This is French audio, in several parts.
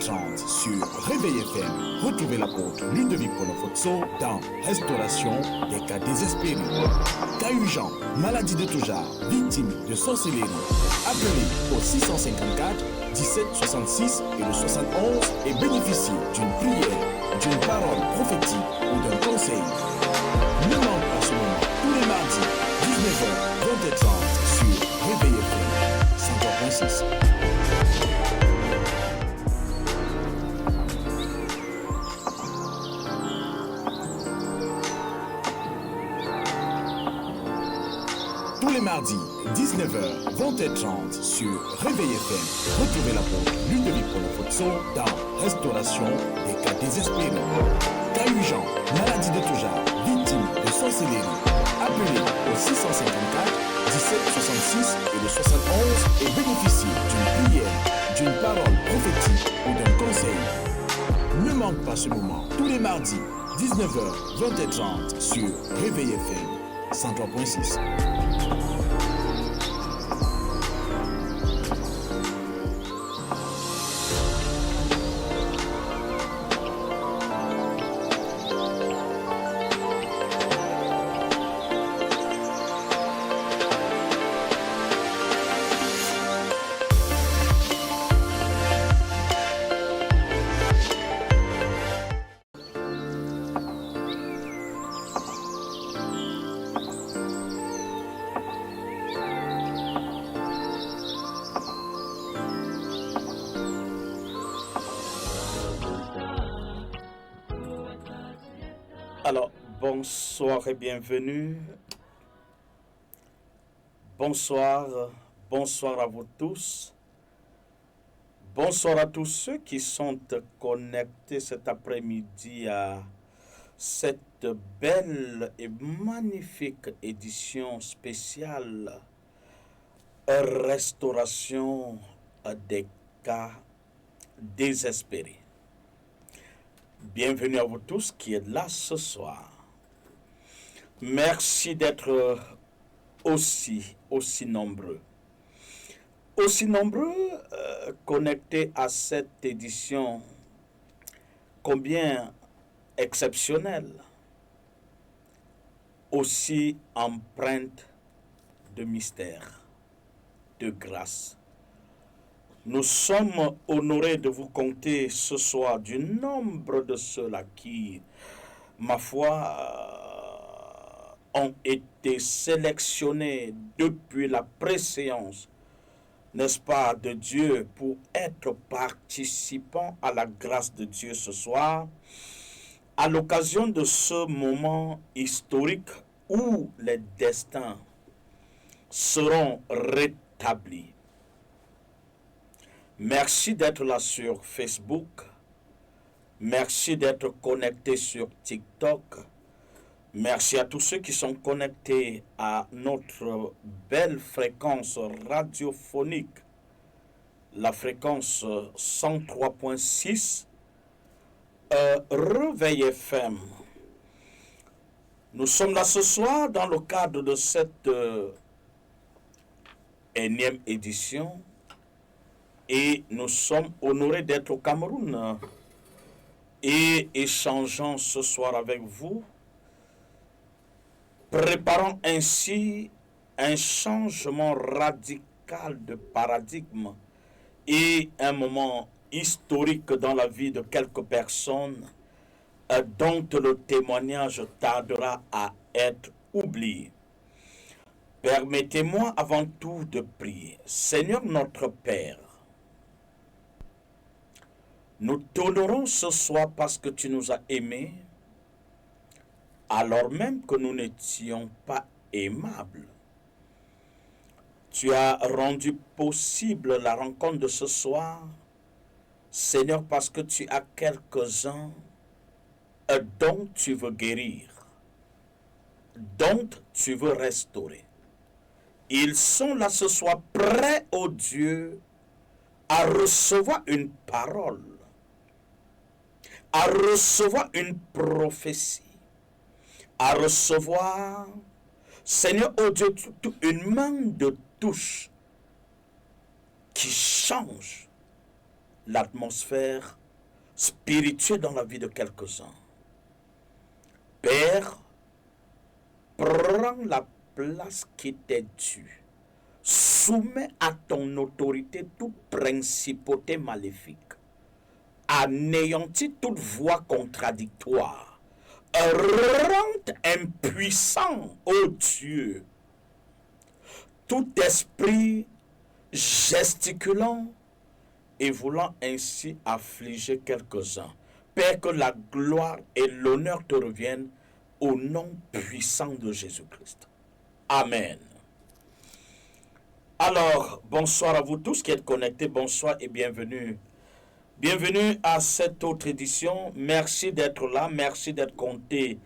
20h30 sur Réveil FM. Retrouvez l'apôtre Ludovic Polofotso dans Restauration des cas désespérés. Cas urgent, maladie de tout genre, victime de sorcellerie. Appelez au 654 17 66 et le 71 et bénéficiez d'une prière, d'une parole prophétique ou d'un conseil. Ne manque pas ce moment tous les mardis, 19h, 20h30 sur Réveil FM 103.6. Tous les mardis, 19h, 20h30 sur Réveil FM. Retrouvez l'apôtre Ludovic Polofotso dans Restauration des cas désespérés. Cas urgent, maladie de tout genre, victime de sorcellerie. Appelez au 654 17 66 et le 71 et bénéficiez d'une prière, d'une parole prophétique ou d'un conseil. Ne manque pas ce moment tous les mardis, 19h, 20h30 sur Réveil FM 103.6. Alors, bonsoir et bienvenue. Bonsoir à vous tous. Bonsoir à tous ceux qui sont connectés cet après-midi à cette belle et magnifique édition spéciale Restauration des cas désespérés. Bienvenue à vous tous qui êtes là ce soir. Merci d'être aussi nombreux. Aussi nombreux connectés à cette édition combien exceptionnelle, aussi empreinte de mystère, de grâce. Nous sommes honorés de vous compter ce soir du nombre de ceux-là qui, ma foi, ont été sélectionnés depuis la préséance, n'est-ce pas, de Dieu pour être participants à la grâce de Dieu ce soir, à l'occasion de ce moment historique où les destins seront rétablis. Merci d'être là sur Facebook. Merci d'être connectés sur TikTok. Merci à tous ceux qui sont connectés à notre belle fréquence radiophonique, la fréquence 103.6, Réveil FM. Nous sommes là ce soir dans le cadre de cette énième édition. Et nous sommes honorés d'être au Cameroun et échangeant ce soir avec vous, préparant ainsi un changement radical de paradigme et un moment historique dans la vie de quelques personnes dont le témoignage tardera à être oublié. Permettez-moi avant tout de prier. Seigneur notre Père, nous t'honorons ce soir parce que tu nous as aimés, alors même que nous n'étions pas aimables. Tu as rendu possible la rencontre de ce soir, Seigneur, parce que tu as quelques-uns dont tu veux guérir, dont tu veux restaurer. Ils sont là ce soir prêts, ô Dieu, à recevoir une parole, à recevoir une prophétie, à recevoir, Seigneur, oh Dieu, une main de touche qui change l'atmosphère spirituelle dans la vie de quelques-uns. Père, prends la place qui t'est due. Soumets à ton autorité toute principauté maléfique. Anéantis toute voix contradictoire. Rends impuissant, ô Dieu, tout esprit gesticulant et voulant ainsi affliger quelques-uns. Père, que la gloire et l'honneur te reviennent au nom puissant de Jésus-Christ. Amen. Alors, bonsoir à vous tous qui êtes connectés, bonsoir et bienvenue. Bienvenue à cette autre édition. Merci d'être là, merci d'être compté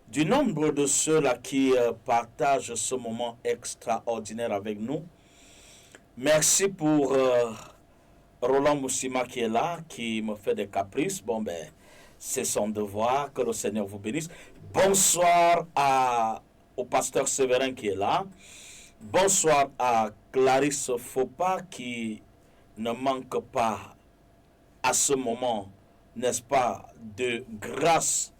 du nombre de ceux-là qui partagent ce moment extraordinaire avec nous. Merci pour Roland Moussima qui est là, qui me fait des caprices. Bon, ben, c'est son devoir, que le Seigneur vous bénisse. Bonsoir au pasteur Séverin qui est là. Bonsoir à Clarisse Faupas qui ne manque pas à ce moment, n'est-ce pas, de grâce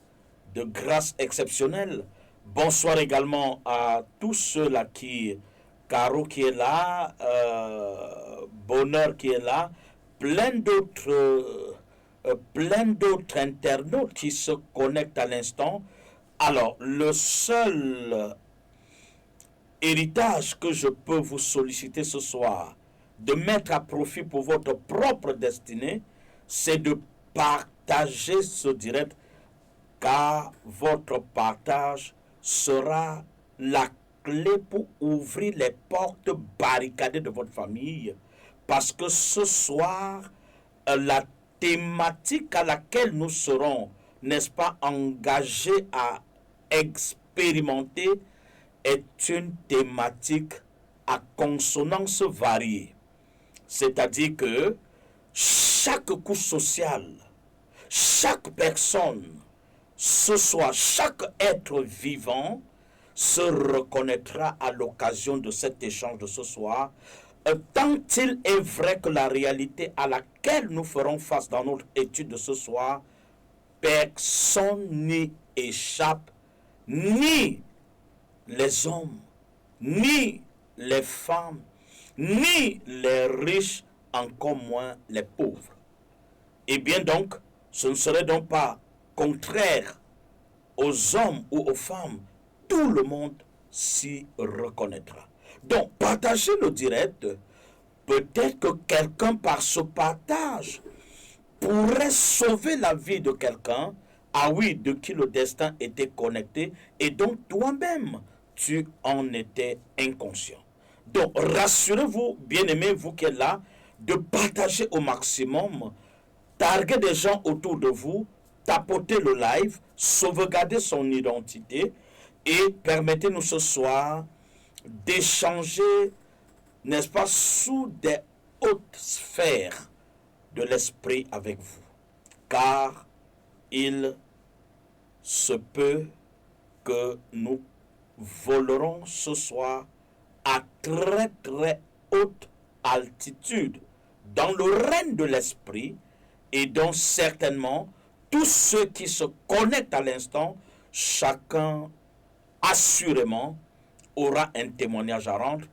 exceptionnelle. Bonsoir également à tous ceux-là Caro qui est là, Bonheur qui est là, plein d'autres internautes qui se connectent à l'instant. Alors, le seul héritage que je peux vous solliciter ce soir, de mettre à profit pour votre propre destinée, c'est de partager ce direct, car votre partage sera la clé pour ouvrir les portes barricadées de votre famille. Parce que ce soir, la thématique à laquelle nous serons, n'est-ce pas, engagés à expérimenter est une thématique à consonance variée. C'est-à-dire que chaque couche sociale, chaque personne, ce soir, chaque être vivant se reconnaîtra à l'occasion de cet échange de ce soir, tant il est vrai que la réalité à laquelle nous ferons face dans notre étude de ce soir, personne n'y échappe, ni les hommes, ni les femmes, ni les riches, encore moins les pauvres. Et bien donc, ce ne serait donc pas contraire aux hommes ou aux femmes. Tout le monde s'y reconnaîtra. Donc, partagez le direct. Peut-être que quelqu'un, par ce partage, pourrait sauver la vie de quelqu'un, ah oui, de qui le destin était connecté, et donc toi-même, tu en étais inconscient. Donc, rassurez-vous, bien-aimés, vous qui êtes là, de partager au maximum, targuer des gens autour de vous, tapoter le live, sauvegarder son identité et permettez-nous ce soir d'échanger, n'est-ce pas, sous des hautes sphères de l'esprit avec vous. Car il se peut que nous volerons ce soir à très très haute altitude dans le règne de l'esprit et dont certainement tous ceux qui se connectent à l'instant, chacun assurément aura un témoignage à rendre,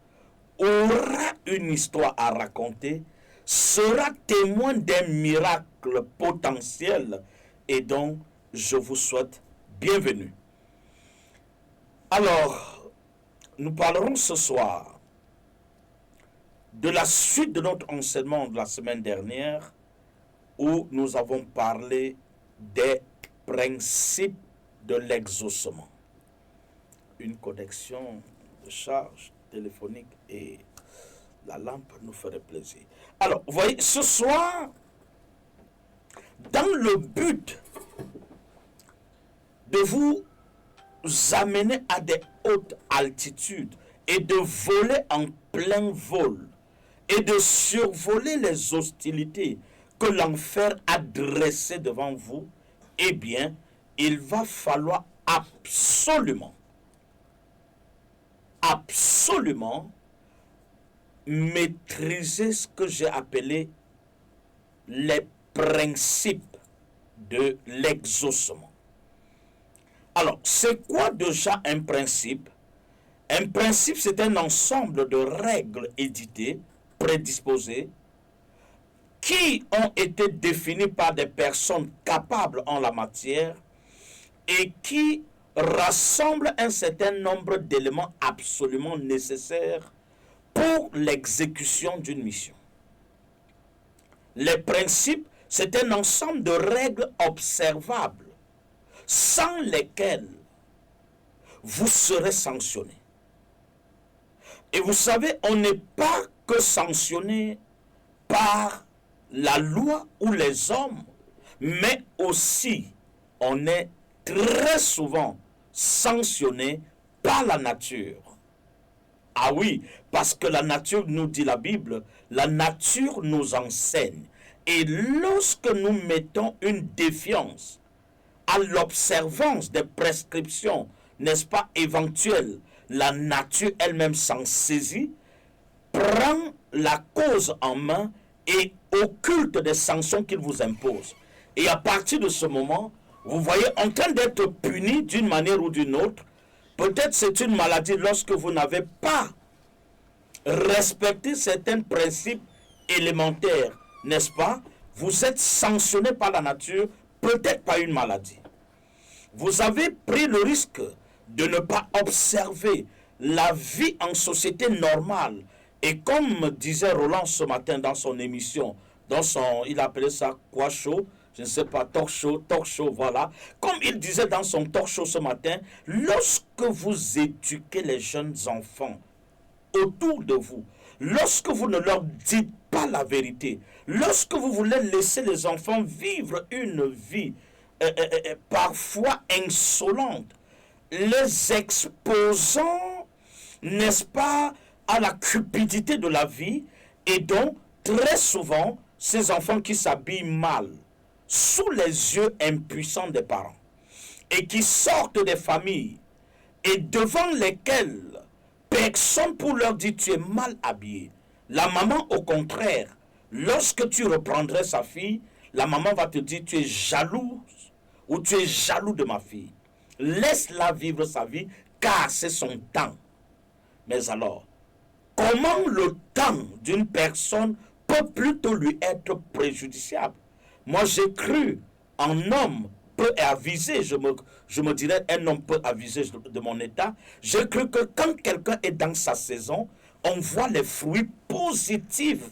aura une histoire à raconter, sera témoin d'un miracle potentiel et donc je vous souhaite bienvenue. Alors, nous parlerons ce soir de la suite de notre enseignement de la semaine dernière où nous avons parlé des principes de l'exaucement. Une connexion de charge téléphonique et la lampe nous ferait plaisir. Alors, vous voyez, ce soir, dans le but de vous amener à des hautes altitudes et de voler en plein vol et de survoler les hostilités que l'enfer a dressées devant vous, eh bien, il va falloir absolument maîtriser ce que j'ai appelé les principes de l'exaucement. Alors, c'est quoi déjà un principe? Un principe, c'est un ensemble de règles éditées, prédisposées, qui ont été définies par des personnes capables en la matière et qui rassemblent un certain nombre d'éléments absolument nécessaires pour l'exécution d'une mission. Les principes, c'est un ensemble de règles observables sans lesquelles vous serez sanctionné. Et vous savez, on n'est pas que sanctionné par la loi ou les hommes, mais aussi on est très souvent sanctionné par la nature. Ah oui, parce que la nature, nous dit la Bible, la nature nous enseigne. Et lorsque nous mettons une défiance à l'observance des prescriptions, n'est-ce pas, éventuelles, la nature elle-même s'en saisit, prend la cause en main et occulte des sanctions qu'il vous impose. Et à partir de ce moment, vous voyez en train d'être puni d'une manière ou d'une autre. Peut-être c'est une maladie lorsque vous n'avez pas respecté certains principes élémentaires, n'est-ce pas? Vous êtes sanctionné par la nature, peut-être pas une maladie. Vous avez pris le risque de ne pas observer la vie en société normale. Et comme disait Roland ce matin dans son émission, il appelait ça quoi show, je ne sais pas, talk show, voilà. Comme il disait dans son talk show ce matin, lorsque vous éduquez les jeunes enfants autour de vous, lorsque vous ne leur dites pas la vérité, lorsque vous voulez laisser les enfants vivre une vie parfois insolente, les exposant, n'est-ce pas, à la cupidité de la vie, et donc très souvent ces enfants qui s'habillent mal sous les yeux impuissants des parents et qui sortent des familles et devant lesquelles personne pour leur dire tu es mal habillé. La maman au contraire, lorsque tu reprendrais sa fille, la maman va te dire tu es jalouse ou tu es jaloux de ma fille. Laisse-la vivre sa vie car c'est son temps. Mais alors, comment le temps d'une personne peut plutôt lui être préjudiciable? Moi, j'ai cru en homme peu avisé, je me dirais un homme peu avisé de mon état. J'ai cru que quand quelqu'un est dans sa saison, on voit les fruits positifs,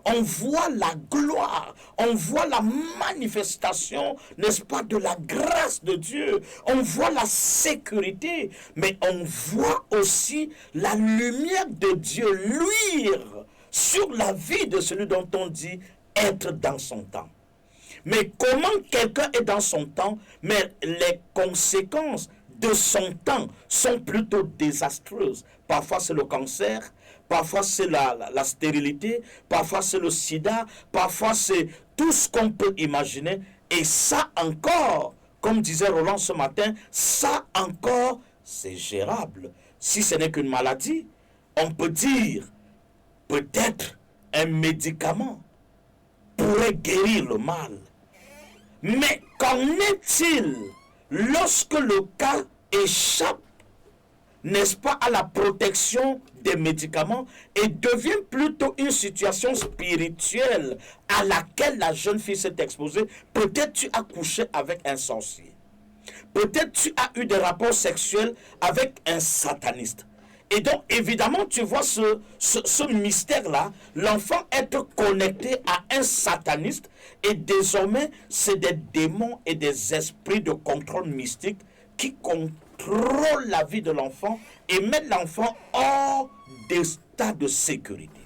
on voit la gloire, on voit la manifestation, n'est-ce pas, de la grâce de Dieu, on voit la sécurité, mais on voit aussi la lumière de Dieu luire sur la vie de celui dont on dit être dans son temps. Mais comment quelqu'un est dans son temps, mais les conséquences de son temps sont plutôt désastreuses. Parfois c'est le cancer, parfois c'est la stérilité, parfois c'est le sida, parfois c'est tout ce qu'on peut imaginer. Et ça encore, comme disait Roland ce matin, ça encore c'est gérable. Si ce n'est qu'une maladie, on peut dire peut-être un médicament pourrait guérir le mal. Mais qu'en est-il lorsque le cas échappe, n'est-ce pas, à la protection des médicaments et devient plutôt une situation spirituelle à laquelle la jeune fille s'est exposée? Peut-être tu as couché avec un sorcier. Peut-être tu as eu des rapports sexuels avec un sataniste. Et donc, évidemment, tu vois ce mystère-là, l'enfant être connecté à un sataniste, et désormais, c'est des démons et des esprits de contrôle mystique qui contrôlent la vie de l'enfant et mettent l'enfant hors d'état de sécurité.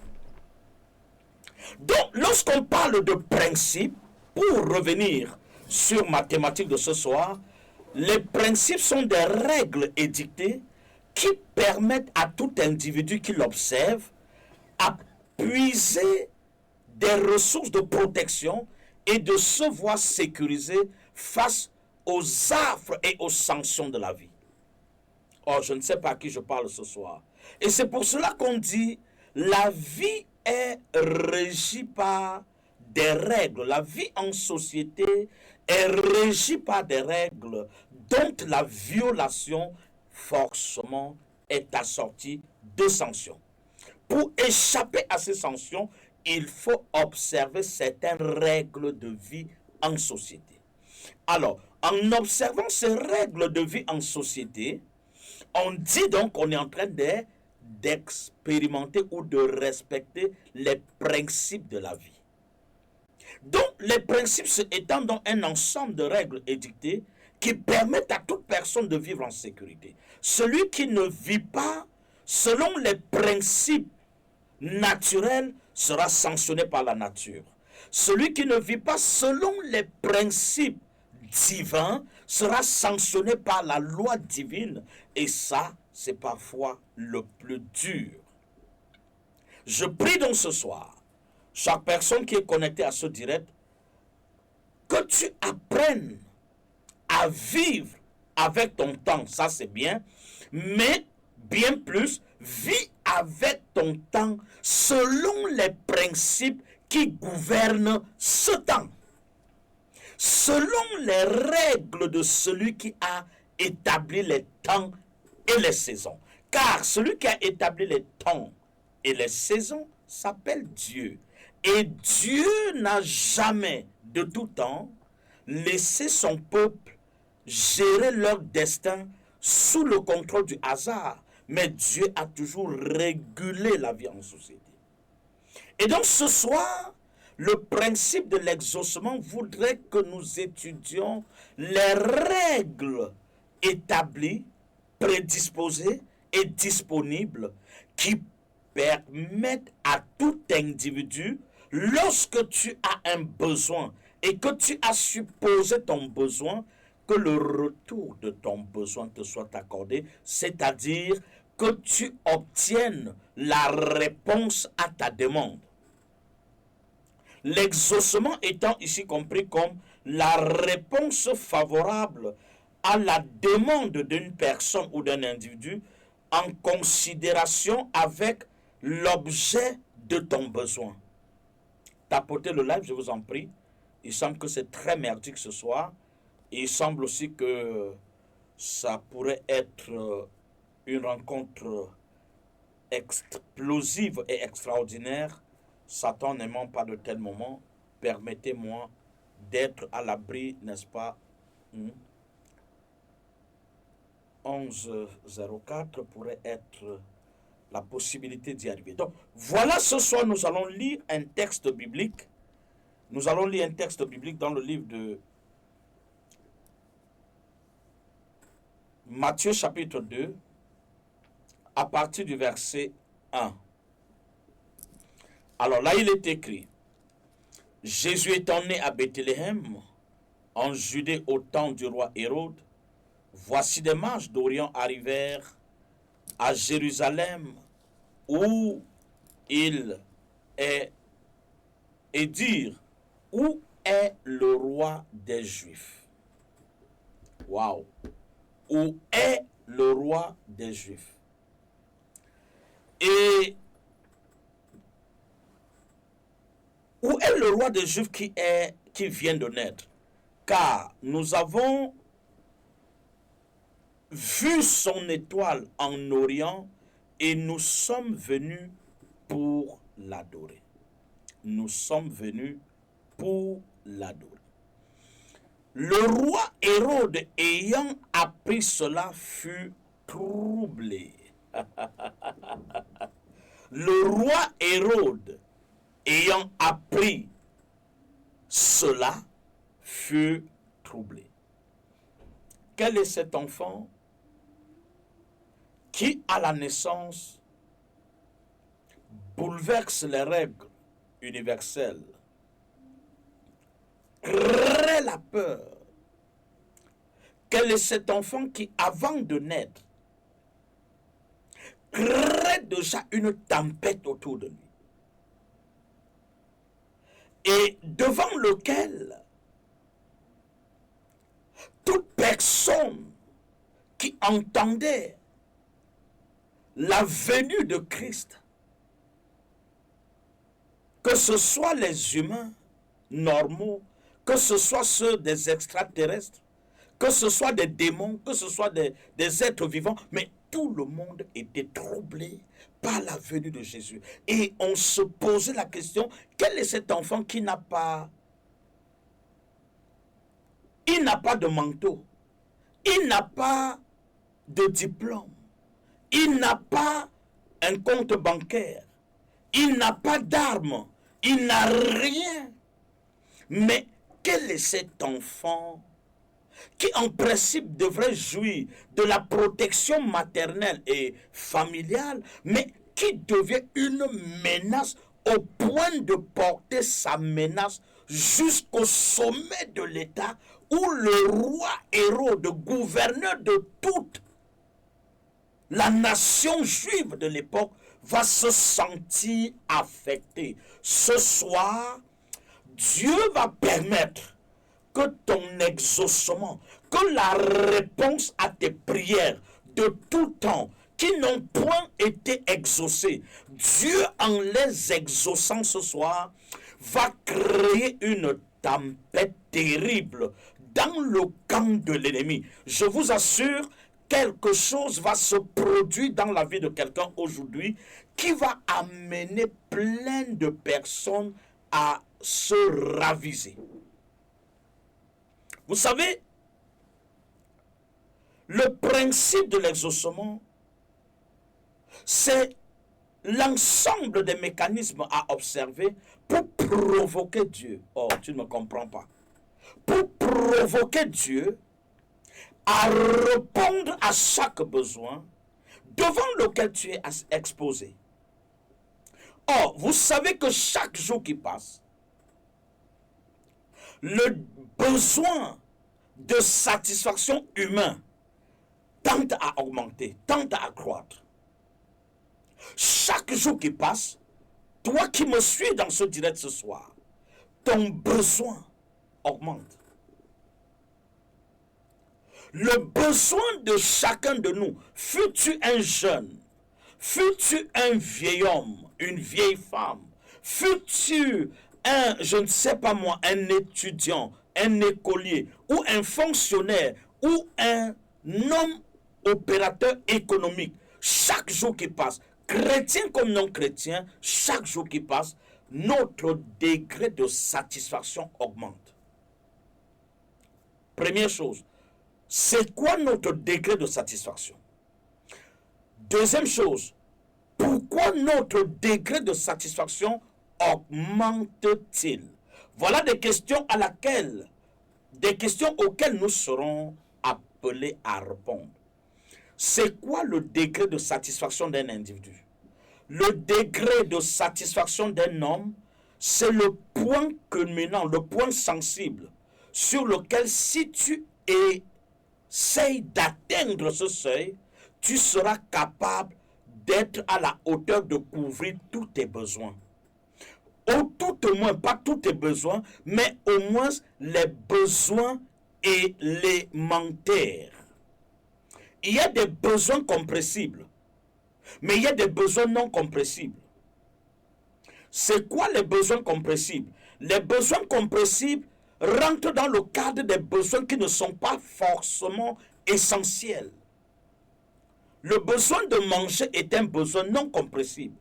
Donc, lorsqu'on parle de principes, pour revenir sur ma thématique de ce soir, les principes sont des règles édictées qui permettent à tout individu qui l'observe à puiser des ressources de protection et de se voir sécurisé face aux affres et aux sanctions de la vie. Oh, je ne sais pas à qui je parle ce soir. Et c'est pour cela qu'on dit, la vie est régie par des règles. La vie en société est régie par des règles dont la violation forcément est assortie de sanctions. Pour échapper à ces sanctions, il faut observer certaines règles de vie en société. Alors, en observant ces règles de vie en société, on dit donc qu'on est en train d'expérimenter ou de respecter les principes de la vie. Donc, les principes étant dans un ensemble de règles édictées qui permettent à toute personne de vivre en sécurité. Celui qui ne vit pas selon les principes naturels sera sanctionné par la nature. Celui qui ne vit pas selon les principes divins sera sanctionné par la loi divine. Et ça, c'est parfois le plus dur. Je prie donc ce soir, chaque personne qui est connectée à ce direct, que tu apprennes à vivre avec ton temps, ça c'est bien, mais bien plus, vis avec ton temps selon les principes qui gouvernent ce temps. Selon les règles de celui qui a établi les temps et les saisons. Car celui qui a établi les temps et les saisons s'appelle Dieu. Et Dieu n'a jamais, de tout temps, laissé son peuple gérer leur destin sous le contrôle du hasard. Mais Dieu a toujours régulé la vie en société. Et donc ce soir, le principe de l'exaucement voudrait que nous étudions les règles établies, prédisposées et disponibles qui permettent à tout individu, lorsque tu as un besoin et que tu as supposé ton besoin, que le retour de ton besoin te soit accordé, c'est-à-dire que tu obtiennes la réponse à ta demande. L'exaucement étant ici compris comme la réponse favorable à la demande d'une personne ou d'un individu en considération avec l'objet de ton besoin. Tapotez le live, je vous en prie. Il semble que c'est très merdique ce soir. Et il semble aussi que ça pourrait être une rencontre explosive et extraordinaire. Satan n'aimant pas de tels moments, permettez-moi d'être à l'abri, n'est-ce pas? 11h04 pourrait être la possibilité d'y arriver. Donc, voilà, ce soir, nous allons lire un texte biblique. Nous allons lire un texte biblique dans le livre de Matthieu chapitre 2, à partir du verset 1. Alors là, il est écrit, Jésus étant né à Bethléem, en Judée au temps du roi Hérode, voici des mages d'Orient arrivèrent à Jérusalem, où il est, et dirent, où est le roi des Juifs? Waouh! Où est le roi des Juifs? Et où est le roi des Juifs qui vient de naître? Car nous avons vu son étoile en Orient et nous sommes venus pour l'adorer. Nous sommes venus pour l'adorer. Le roi Hérode, ayant appris cela, fut troublé. Le roi Hérode, ayant appris cela, fut troublé. Quel est cet enfant qui, à la naissance, bouleverse les règles universelles, crée la peur? Quel est cet enfant qui, avant de naître, crée déjà une tempête autour de lui et devant lequel toute personne qui entendait la venue de Christ, que ce soit les humains normaux, que ce soit ceux des extraterrestres, que ce soit des démons, que ce soit des êtres vivants, mais tout le monde était troublé par la venue de Jésus. Et on se posait la question, quel est cet enfant qui n'a pas... Il n'a pas de manteau, il n'a pas de diplôme, il n'a pas un compte bancaire, il n'a pas d'armes, il n'a rien. Mais quel est cet enfant qui en principe devrait jouir de la protection maternelle et familiale, mais qui devient une menace au point de porter sa menace jusqu'au sommet de l'État, où le roi Hérode, gouverneur de toute la nation juive de l'époque, va se sentir affecté. Ce soir, Dieu va permettre que ton exaucement, que la réponse à tes prières de tout temps, qui n'ont point été exaucées, Dieu, en les exauçant ce soir, va créer une tempête terrible dans le camp de l'ennemi. Je vous assure, quelque chose va se produire dans la vie de quelqu'un aujourd'hui qui va amener plein de personnes à se raviser. Vous savez, le principe de l'exaucement, c'est l'ensemble des mécanismes à observer pour provoquer Dieu. Oh, tu ne me comprends pas. Pour provoquer Dieu à répondre à chaque besoin devant lequel tu es exposé. Or, vous savez que chaque jour qui passe, le besoin de satisfaction humain tend à augmenter, tend à accroître. Chaque jour qui passe, toi qui me suis dans ce direct ce soir, ton besoin augmente. Le besoin de chacun de nous, fût-tu un jeune, fût-tu un vieil homme, une vieille femme, fût-tu un, je ne sais pas moi, un étudiant, un écolier, ou un fonctionnaire, ou un homme opérateur économique, chaque jour qui passe, chrétien comme non chrétien, chaque jour qui passe, notre degré de satisfaction augmente. Première chose, c'est quoi notre degré de satisfaction? Deuxième chose, pourquoi notre degré de satisfaction augmente-t-il? Voilà des questions auxquelles nous serons appelés à répondre. C'est quoi le degré de satisfaction d'un individu? Le degré de satisfaction d'un homme, c'est le point culminant, le point sensible, sur lequel si tu essayes d'atteindre ce seuil, tu seras capable d'être à la hauteur de couvrir tous tes besoins. Ou tout au moins, pas tous tes besoins, mais au moins les besoins élémentaires. Il y a des besoins compressibles, mais il y a des besoins non compressibles. C'est quoi les besoins compressibles? Les besoins compressibles rentrent dans le cadre des besoins qui ne sont pas forcément essentiels. Le besoin de manger est un besoin non compressible.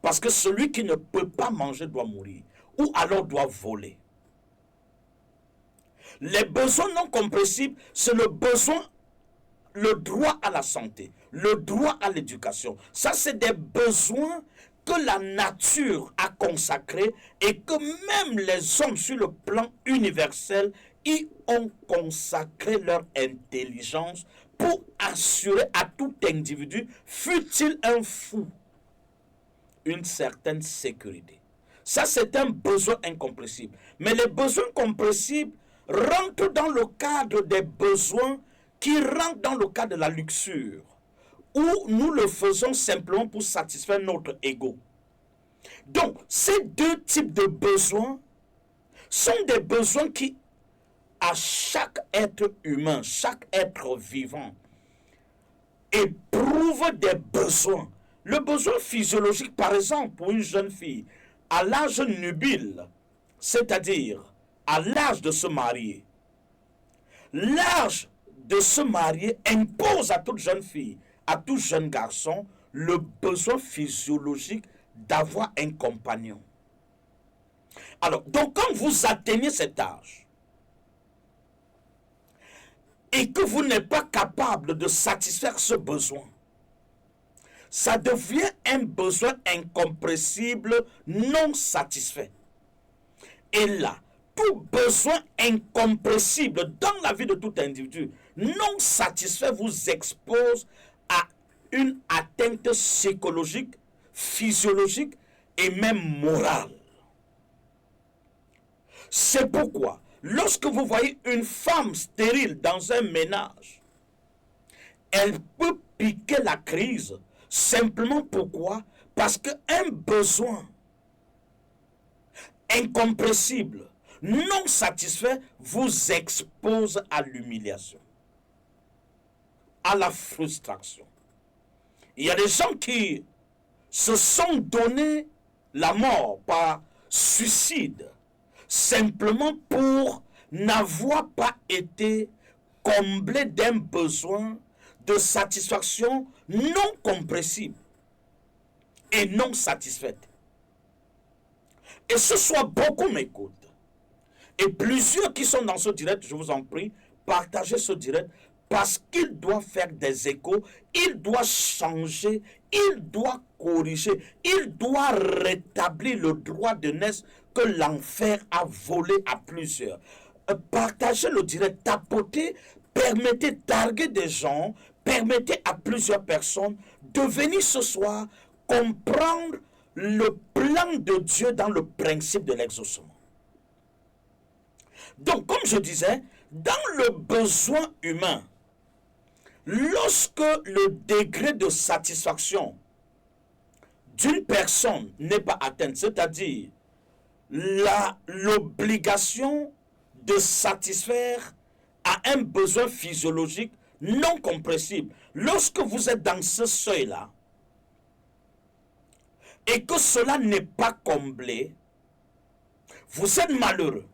Parce que celui qui ne peut pas manger doit mourir. Ou alors doit voler. Les besoins non compressibles, c'est le besoin, le droit à la santé, le droit à l'éducation. Ça, c'est des besoins que la nature a consacrés et que même les hommes sur le plan universel y ont consacré leur intelligence pour assurer à tout individu, fût-il un fou, une certaine sécurité. Ça, c'est un besoin incompressible. Mais les besoins compressibles rentrent dans le cadre des besoins qui rentrent dans le cadre de la luxure, où nous le faisons simplement pour satisfaire notre ego. Donc, ces deux types de besoins sont des besoins qui, à chaque être humain, chaque être vivant, éprouve des besoins. Le besoin physiologique, par exemple, pour une jeune fille, à l'âge nubile, c'est-à-dire à l'âge de se marier, l'âge de se marier impose à toute jeune fille, à tout jeune garçon, le besoin physiologique d'avoir un compagnon. Alors, donc quand vous atteignez cet âge et que vous n'êtes pas capable de satisfaire ce besoin, ça devient un besoin incompressible, non satisfait. Et là, tout besoin incompressible dans la vie de tout individu non satisfait vous expose à une atteinte psychologique, physiologique et même morale. C'est pourquoi, lorsque vous voyez une femme stérile dans un ménage, elle peut piquer la crise. Simplement pourquoi? Parce qu'un besoin incompressible, non satisfait, vous expose à l'humiliation, à la frustration. Il y a des gens qui se sont donné la mort par suicide simplement pour n'avoir pas été comblés d'un besoin de satisfaction non compressible et non satisfaite. Et ce soir, beaucoup m'écoutent. Et plusieurs qui sont dans ce direct, je vous en prie, partagez ce direct parce qu'il doit faire des échos, il doit changer, il doit corriger, il doit rétablir le droit de naissance que l'enfer a volé à plusieurs. Partagez le direct, tapotez, permettez, targuer des gens, permettez à plusieurs personnes de venir ce soir comprendre le plan de Dieu dans le principe de l'exaucement. Donc, comme je disais, dans le besoin humain, lorsque le degré de satisfaction d'une personne n'est pas atteint, c'est-à-dire l'obligation de satisfaire à un besoin physiologique non compressible, lorsque vous êtes dans ce seuil-là, et que cela n'est pas comblé, vous êtes malheureux.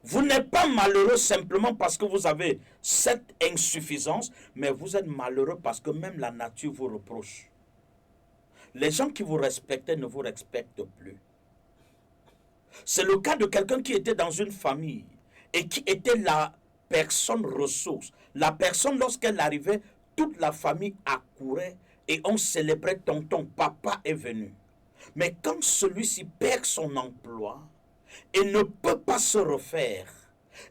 Vous n'êtes pas malheureux simplement parce que vous avez cette insuffisance, mais vous êtes malheureux parce que même la nature vous reproche. Les gens qui vous respectaient ne vous respectent plus. C'est le cas de quelqu'un qui était dans une famille et qui était la personne ressource. La personne, lorsqu'elle arrivait, toute la famille accourait et on célébrait tonton, papa est venu. Mais quand celui-ci perd son emploi et ne peut pas se refaire,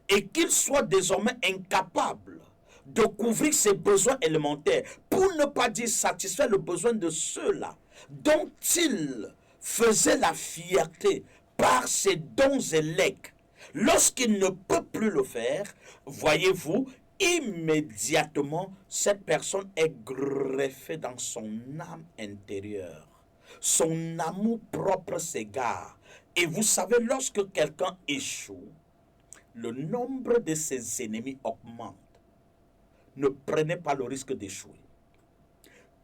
et qu'il soit désormais incapable de couvrir ses besoins élémentaires, pour ne pas dire satisfaire le besoin de ceux-là dont il faisait la fierté par ses dons et legs, lorsqu'il ne peut plus le faire, voyez-vous, immédiatement, cette personne est greffée dans son âme intérieure. Son amour propre s'égare. Et vous savez, lorsque quelqu'un échoue, le nombre de ses ennemis augmente. Ne prenez pas le risque d'échouer.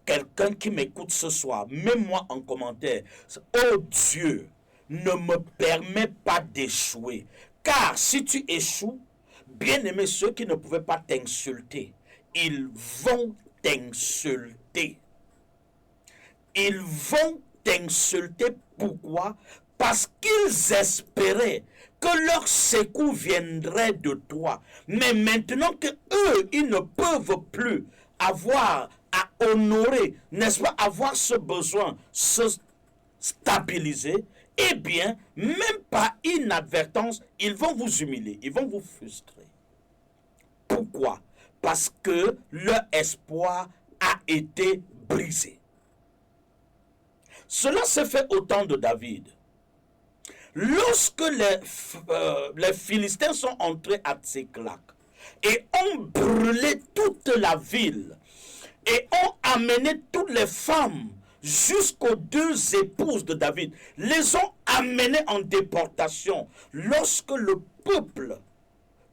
Quelqu'un qui m'écoute ce soir, mets-moi en commentaire. Oh Dieu, ne me permets pas d'échouer. Car si tu échoues, bien-aimés, ceux qui ne pouvaient pas t'insulter, ils vont t'insulter. Ils vont t'insulter. Pourquoi? Parce qu'ils espéraient que leur secours viendrait de toi. Mais maintenant que eux, ils ne peuvent plus avoir à honorer, n'est-ce pas, avoir ce besoin, se stabiliser, eh bien, même par inadvertance, ils vont vous humilier, ils vont vous frustrer. Pourquoi? Parce que leur espoir a été brisé. Cela s'est fait au temps de David. Lorsque les Philistins sont entrés à Tsiklag et ont brûlé toute la ville et ont amené toutes les femmes jusqu'aux deux épouses de David, les ont amenées en déportation. Lorsque le peuple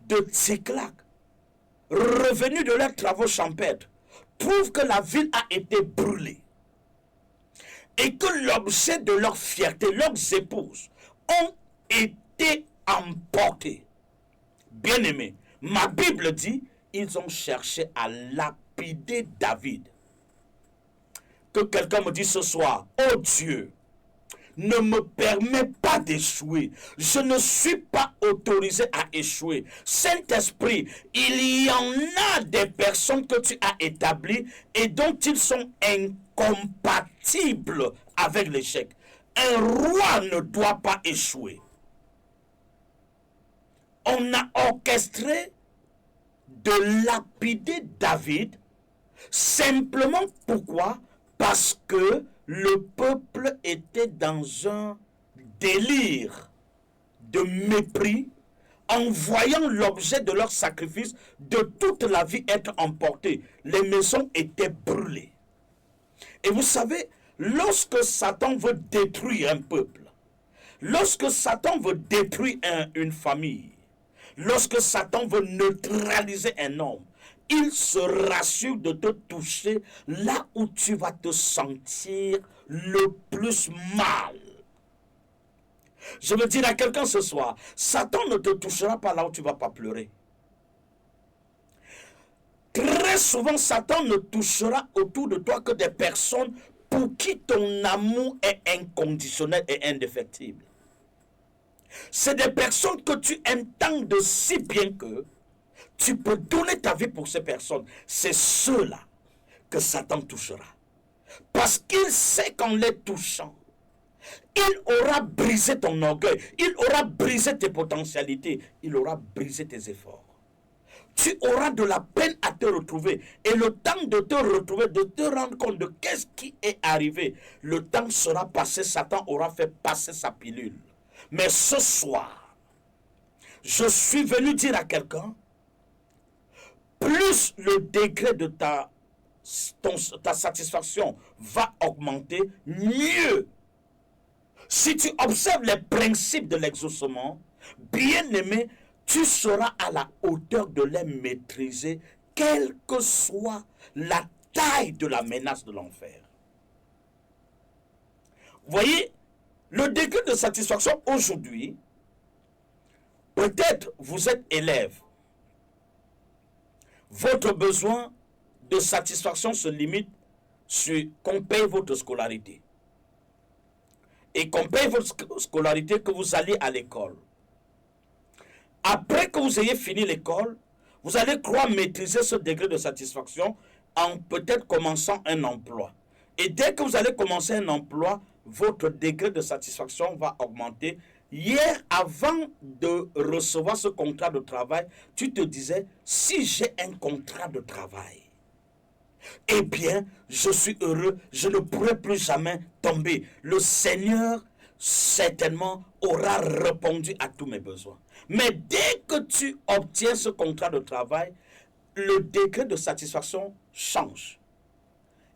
de Tsiklag, revenu de leurs travaux champêtres, trouve que la ville a été brûlée et que l'objet de leur fierté, leurs épouses, ont été emportés. Bien-aimés, ma Bible dit, ils ont cherché à lapider David. Que quelqu'un me dise ce soir, oh Dieu, ne me permets pas d'échouer. Je ne suis pas autorisé à échouer. Saint-Esprit, il y en a des personnes que tu as établies et dont ils sont incompatibles avec l'échec. Un roi ne doit pas échouer. On a orchestré de lapider David simplement pourquoi? Parce que le peuple était dans un délire de mépris en voyant l'objet de leur sacrifice de toute la vie être emporté. Les maisons étaient brûlées. Et vous savez, lorsque Satan veut détruire un peuple, lorsque Satan veut détruire une famille, lorsque Satan veut neutraliser un homme, il se rassure de te toucher là où tu vas te sentir le plus mal. Je veux dire à quelqu'un ce soir, Satan ne te touchera pas là où tu ne vas pas pleurer. Très souvent, Satan ne touchera autour de toi que des personnes pour qui ton amour est inconditionnel et indéfectible. C'est des personnes que tu aimes tant de si bien que tu peux donner ta vie pour ces personnes. C'est ceux-là que Satan touchera. Parce qu'il sait qu'en les touchant, il aura brisé ton orgueil, il aura brisé tes potentialités, il aura brisé tes efforts. Tu auras de la peine à te retrouver. Et le temps de te retrouver, de te rendre compte de qu'est-ce qui est arrivé, le temps sera passé, Satan aura fait passer sa pilule. Mais ce soir, je suis venu dire à quelqu'un, plus le degré de ta satisfaction va augmenter, mieux. Si tu observes les principes de l'exaucement, bien aimé, tu seras à la hauteur de les maîtriser, quelle que soit la taille de la menace de l'enfer. Voyez, le degré de satisfaction aujourd'hui, peut-être vous êtes élève. Votre besoin de satisfaction se limite sur qu'on paye votre scolarité. Et qu'on paye votre scolarité, que vous alliez à l'école. Après que vous ayez fini l'école, vous allez croire maîtriser ce degré de satisfaction en peut-être commençant un emploi. Et dès que vous allez commencer un emploi, votre degré de satisfaction va augmenter. Hier, avant de recevoir ce contrat de travail, tu te disais, si j'ai un contrat de travail, eh bien, je suis heureux, je ne pourrai plus jamais tomber. Le Seigneur, certainement, aura répondu à tous mes besoins. Mais dès que tu obtiens ce contrat de travail, le degré de satisfaction change.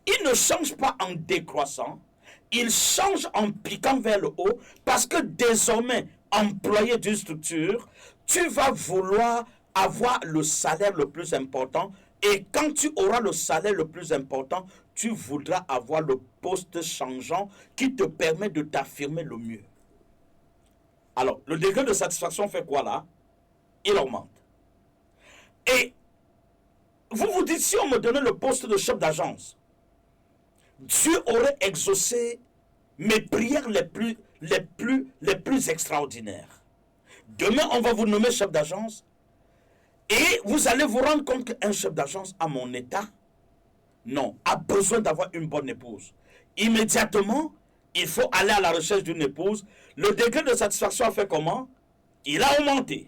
Il ne change pas en décroissant, il change en piquant vers le haut, parce que désormais, employé d'une structure, tu vas vouloir avoir le salaire le plus important, et quand tu auras le salaire le plus important, tu voudras avoir le poste changeant qui te permet de t'affirmer le mieux. Alors, le degré de satisfaction fait quoi là? Il augmente. Et vous vous dites, si on me donnait le poste de chef d'agence, Dieu aurait exaucé mes prières les plus extraordinaires. Demain, on va vous nommer chef d'agence et vous allez vous rendre compte qu'un chef d'agence à mon état, non, a besoin d'avoir une bonne épouse. Immédiatement, il faut aller à la recherche d'une épouse. Le degré de satisfaction a fait comment? Il a augmenté.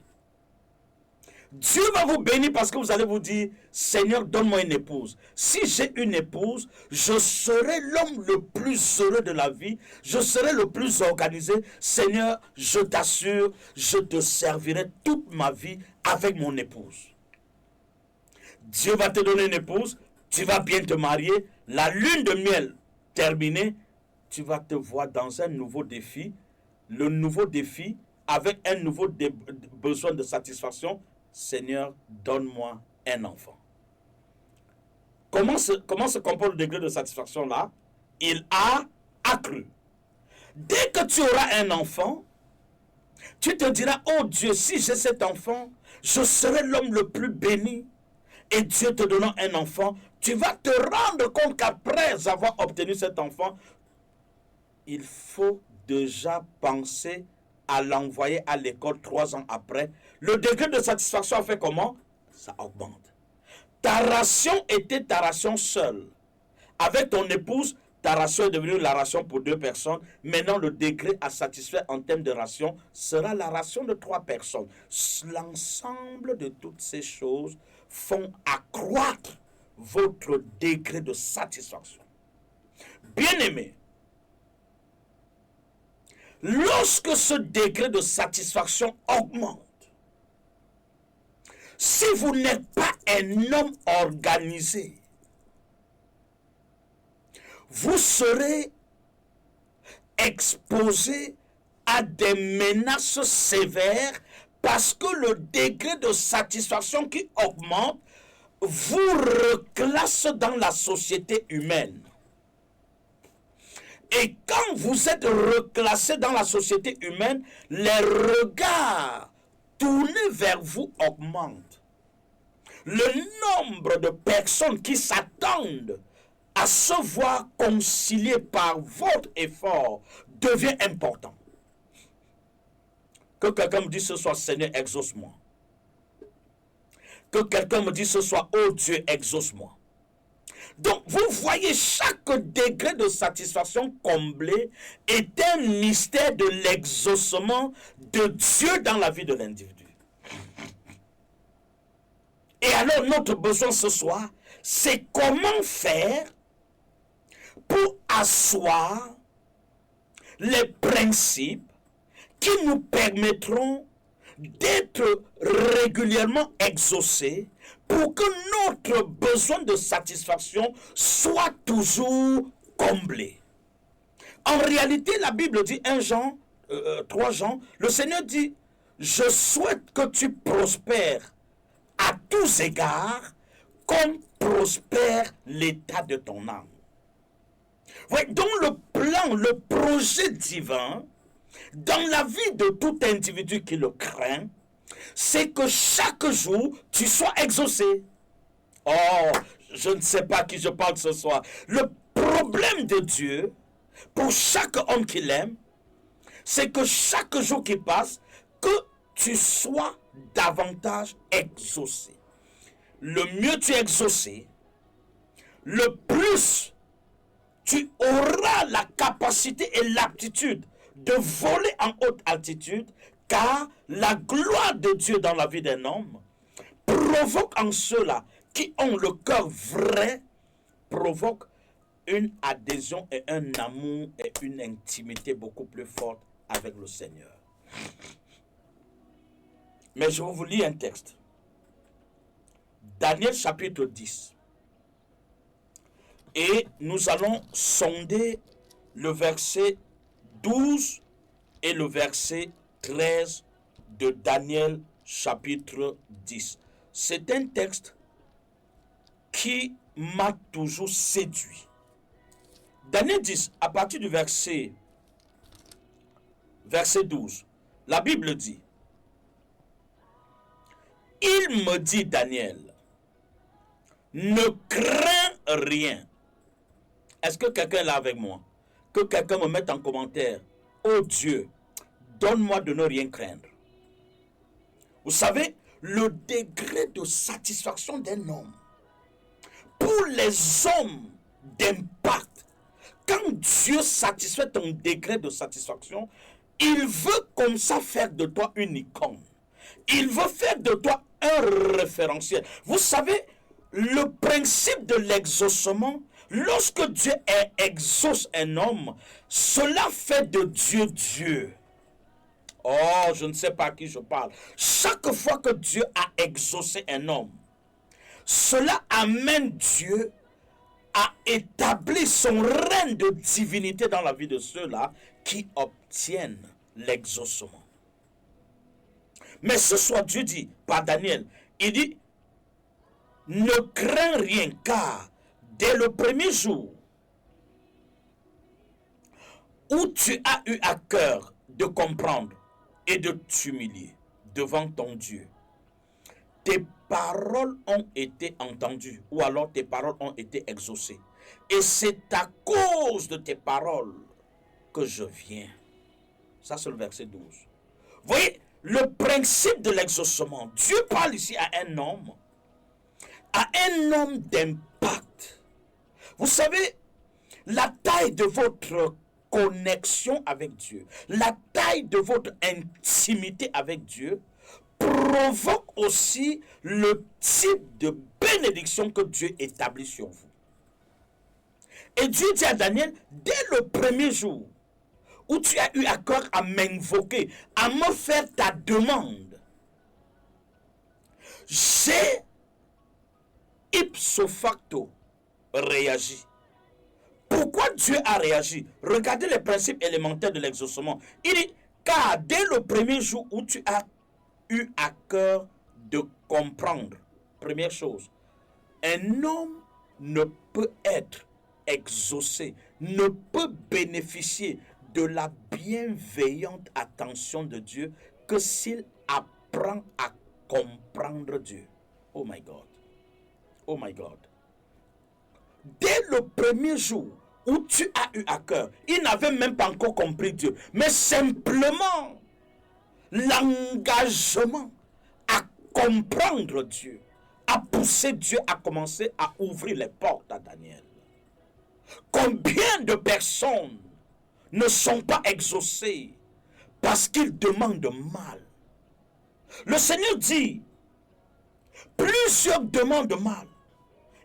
Dieu va vous bénir parce que vous allez vous dire, Seigneur, donne-moi une épouse. Si j'ai une épouse, je serai l'homme le plus heureux de la vie. Je serai le plus organisé. Seigneur, je t'assure, je te servirai toute ma vie avec mon épouse. Dieu va te donner une épouse. Tu vas bien te marier. La lune de miel terminée, tu vas te voir dans un nouveau défi. Le nouveau défi, avec un nouveau besoin de satisfaction. Seigneur, donne-moi un enfant. Comment se comporte le degré de satisfaction là? Il a accru. Dès que tu auras un enfant, Tu te diras, oh Dieu, si j'ai cet enfant, je serai l'homme le plus béni. Et Dieu te donnant un enfant, tu vas te rendre compte qu'après avoir obtenu cet enfant, il faut déjà penser à l'envoyer à l'école 3 ans après. Le degré de satisfaction a fait comment? Ça augmente. Ta ration était ta ration seule. Avec ton épouse, ta ration est devenue la ration pour 2 personnes. Maintenant, le degré à satisfaire en termes de ration sera la ration de 3 personnes. L'ensemble de toutes ces choses font accroître votre degré de satisfaction. Bien-aimé, lorsque ce degré de satisfaction augmente, si vous n'êtes pas un homme organisé, vous serez exposé à des menaces sévères parce que le degré de satisfaction qui augmente vous reclasse dans la société humaine. Et quand vous êtes reclassé dans la société humaine, les regards tournés vers vous augmentent. Le nombre de personnes qui s'attendent à se voir concilier par votre effort devient important. Que quelqu'un me dise ce soir, Seigneur, exauce-moi. Que quelqu'un me dise ce soir, oh Dieu, exauce-moi. Donc, vous voyez, chaque degré de satisfaction comblé est un mystère de l'exaucement de Dieu dans la vie de l'individu. Et alors, notre besoin ce soir, c'est comment faire pour asseoir les principes qui nous permettront d'être régulièrement exaucés pour que notre besoin de satisfaction soit toujours comblé. En réalité, la Bible dit 3 Jean, le Seigneur dit, je souhaite que tu prospères à tous égards comme prospère l'état de ton âme. Ouais, donc le plan, le projet divin, dans la vie de tout individu qui le craint, c'est que chaque jour, tu sois exaucé. Oh, je ne sais pas à qui je parle ce soir. Le problème de Dieu, pour chaque homme qu'il aime, c'est que chaque jour qui passe, que tu sois davantage exaucé. Le mieux tu es exaucé, le plus tu auras la capacité et l'aptitude de voler en haute altitude, car la gloire de Dieu dans la vie d'un homme provoque en ceux-là qui ont le cœur vrai, provoque une adhésion et un amour et une intimité beaucoup plus forte avec le Seigneur. Mais je vais vous lire un texte. Daniel chapitre 10. Et nous allons sonder le verset 12 et le verset 13 de Daniel chapitre 10. C'est un texte qui m'a toujours séduit. Daniel 10, à partir du verset 12, la Bible dit, il me dit, Daniel, ne crains rien. Est-ce que quelqu'un est là avec moi? Que quelqu'un me mette en commentaire, oh Dieu, donne-moi de ne rien craindre. Vous savez, le degré de satisfaction d'un homme, pour les hommes d'impact, quand Dieu satisfait ton degré de satisfaction, il veut comme ça faire de toi une icône. Il veut faire de toi un référentiel. Vous savez, le principe de l'exaucement, lorsque Dieu exauce un homme, cela fait de Dieu Dieu. Oh, je ne sais pas à qui je parle. Chaque fois que Dieu a exaucé un homme, cela amène Dieu à établir son règne de divinité dans la vie de ceux-là qui obtiennent l'exaucement. Mais ce soir, Dieu dit, par Daniel, il dit, ne crains rien, car dès le premier jour où tu as eu à cœur de comprendre, et de t'humilier devant ton Dieu. Tes paroles ont été entendues, ou alors tes paroles ont été exaucées. Et c'est à cause de tes paroles que je viens. Ça, c'est le verset 12. Vous voyez, le principe de l'exaucement. Dieu parle ici à un homme d'impact. Vous savez, la taille de votre connexion avec Dieu, la taille de votre intimité avec Dieu, provoque aussi le type de bénédiction que Dieu établit sur vous. Et Dieu dit à Daniel, dès le premier jour où tu as eu à cœur à m'invoquer, à me faire ta demande, j'ai ipso facto réagi. Pourquoi Dieu a réagi? Regardez les principes élémentaires de l'exaucement. Il dit, car dès le premier jour où tu as eu à cœur de comprendre, première chose, un homme ne peut être exaucé, ne peut bénéficier de la bienveillante attention de Dieu que s'il apprend à comprendre Dieu. Oh my God. Oh my God. Dès le premier jour où tu as eu à cœur, il n'avait même pas encore compris Dieu, mais simplement l'engagement à comprendre Dieu, à pousser Dieu à commencer à ouvrir les portes à Daniel. Combien de personnes ne sont pas exaucées parce qu'ils demandent mal? Le Seigneur dit, plusieurs demandent mal.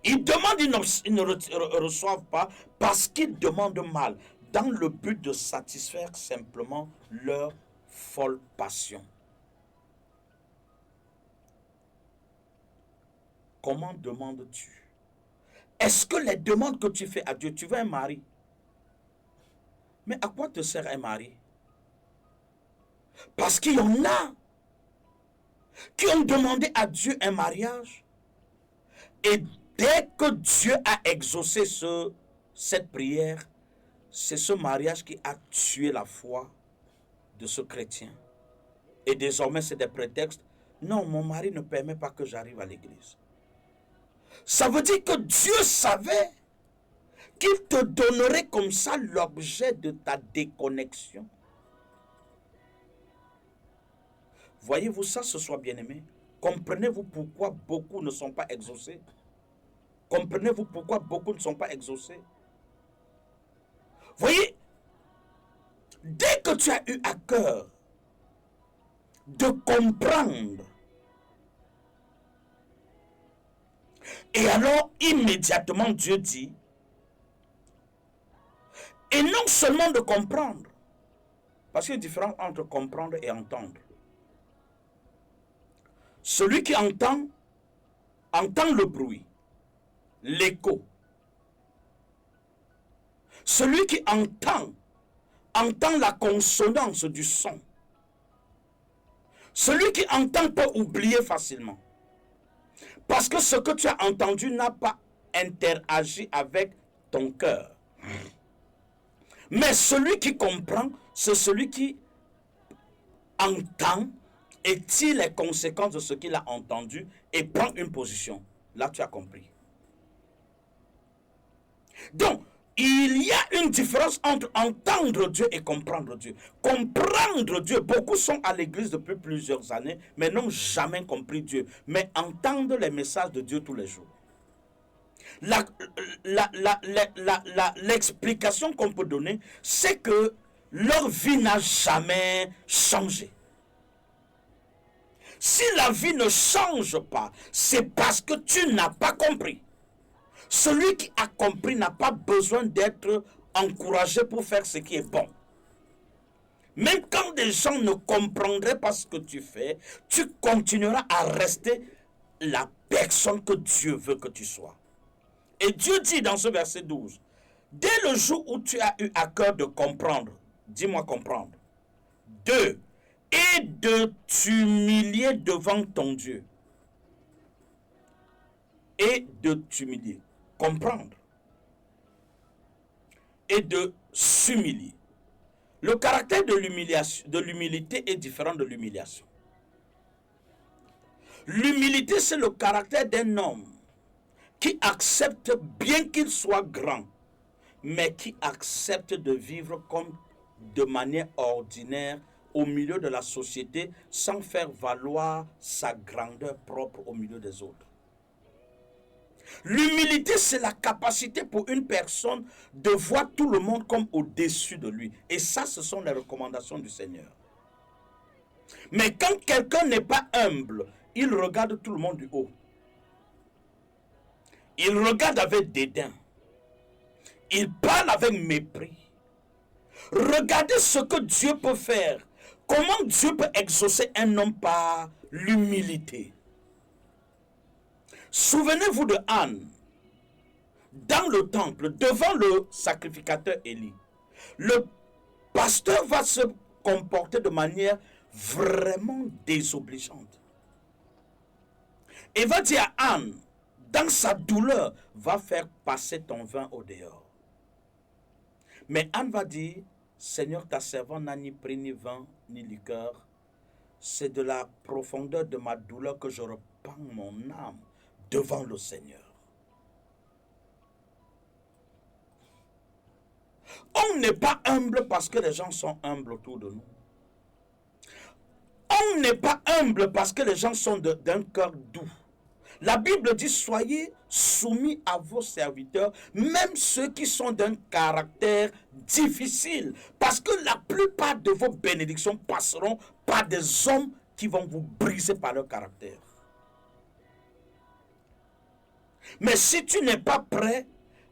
Ils demandent, ils ne reçoivent pas parce qu'ils demandent mal, dans le but de satisfaire simplement leur folle passion. Comment demandes-tu? Est-ce que les demandes que tu fais à Dieu, tu veux un mari? Mais à quoi te sert un mari? Parce qu'il y en a qui ont demandé à Dieu un mariage et dès que Dieu a exaucé cette prière, c'est ce mariage qui a tué la foi de ce chrétien. Et désormais, c'est des prétextes. Non, mon mari ne permet pas que j'arrive à l'église. Ça veut dire que Dieu savait qu'il te donnerait comme ça l'objet de ta déconnexion. Voyez-vous ça ce soir, bien-aimé? Comprenez-vous pourquoi beaucoup ne sont pas exaucés? Comprenez-vous pourquoi beaucoup ne sont pas exaucés? Voyez, dès que tu as eu à cœur de comprendre, et alors immédiatement Dieu dit, et non seulement de comprendre, parce qu'il y a une différence entre comprendre et entendre. Celui qui entend le bruit, l'écho. Celui qui entend la consonance du son. Celui qui entend peut oublier facilement. Parce que ce que tu as entendu n'a pas interagi avec ton cœur. Mais celui qui comprend, c'est celui qui entend et tire les conséquences de ce qu'il a entendu et prend une position. Là, tu as compris. Donc, il y a une différence entre entendre Dieu et comprendre Dieu. Comprendre Dieu, beaucoup sont à l'église depuis plusieurs années, mais n'ont jamais compris Dieu. Mais entendent les messages de Dieu tous les jours. L'explication qu'on peut donner, c'est que leur vie n'a jamais changé. Si la vie ne change pas, c'est parce que tu n'as pas compris. Celui qui a compris n'a pas besoin d'être encouragé pour faire ce qui est bon. Même quand des gens ne comprendraient pas ce que tu fais, tu continueras à rester la personne que Dieu veut que tu sois. Et Dieu dit dans ce verset 12, dès le jour où tu as eu à cœur de comprendre, dis-moi comprendre, 2, et de t'humilier devant ton Dieu. Et de t'humilier. Comprendre. Et de s'humilier. Le caractère de l'humilité est différent de l'humiliation. L'humilité, c'est le caractère d'un homme qui accepte, bien qu'il soit grand, mais qui accepte de vivre comme de manière ordinaire au milieu de la société sans faire valoir sa grandeur propre au milieu des autres. L'humilité, c'est la capacité pour une personne de voir tout le monde comme au-dessus de lui. Et ça, ce sont les recommandations du Seigneur. Mais quand quelqu'un n'est pas humble, il regarde tout le monde du haut. Il regarde avec dédain. Il parle avec mépris. Regardez ce que Dieu peut faire. Comment Dieu peut exaucer un homme par l'humilité. Souvenez-vous de Anne, dans le temple, devant le sacrificateur Élie. Le pasteur va se comporter de manière vraiment désobligeante. Et va dire à Anne, dans sa douleur, va faire passer ton vin au dehors. Mais Anne va dire, Seigneur, ta servante n'a ni pris ni vin ni liqueur. C'est de la profondeur de ma douleur que je repens mon âme devant le Seigneur. On n'est pas humble parce que les gens sont humbles autour de nous. On n'est pas humble parce que les gens sont d'un cœur doux. La Bible dit, soyez soumis à vos serviteurs, même ceux qui sont d'un caractère difficile. Parce que la plupart de vos bénédictions passeront par des hommes qui vont vous briser par leur caractère. Mais si tu n'es pas prêt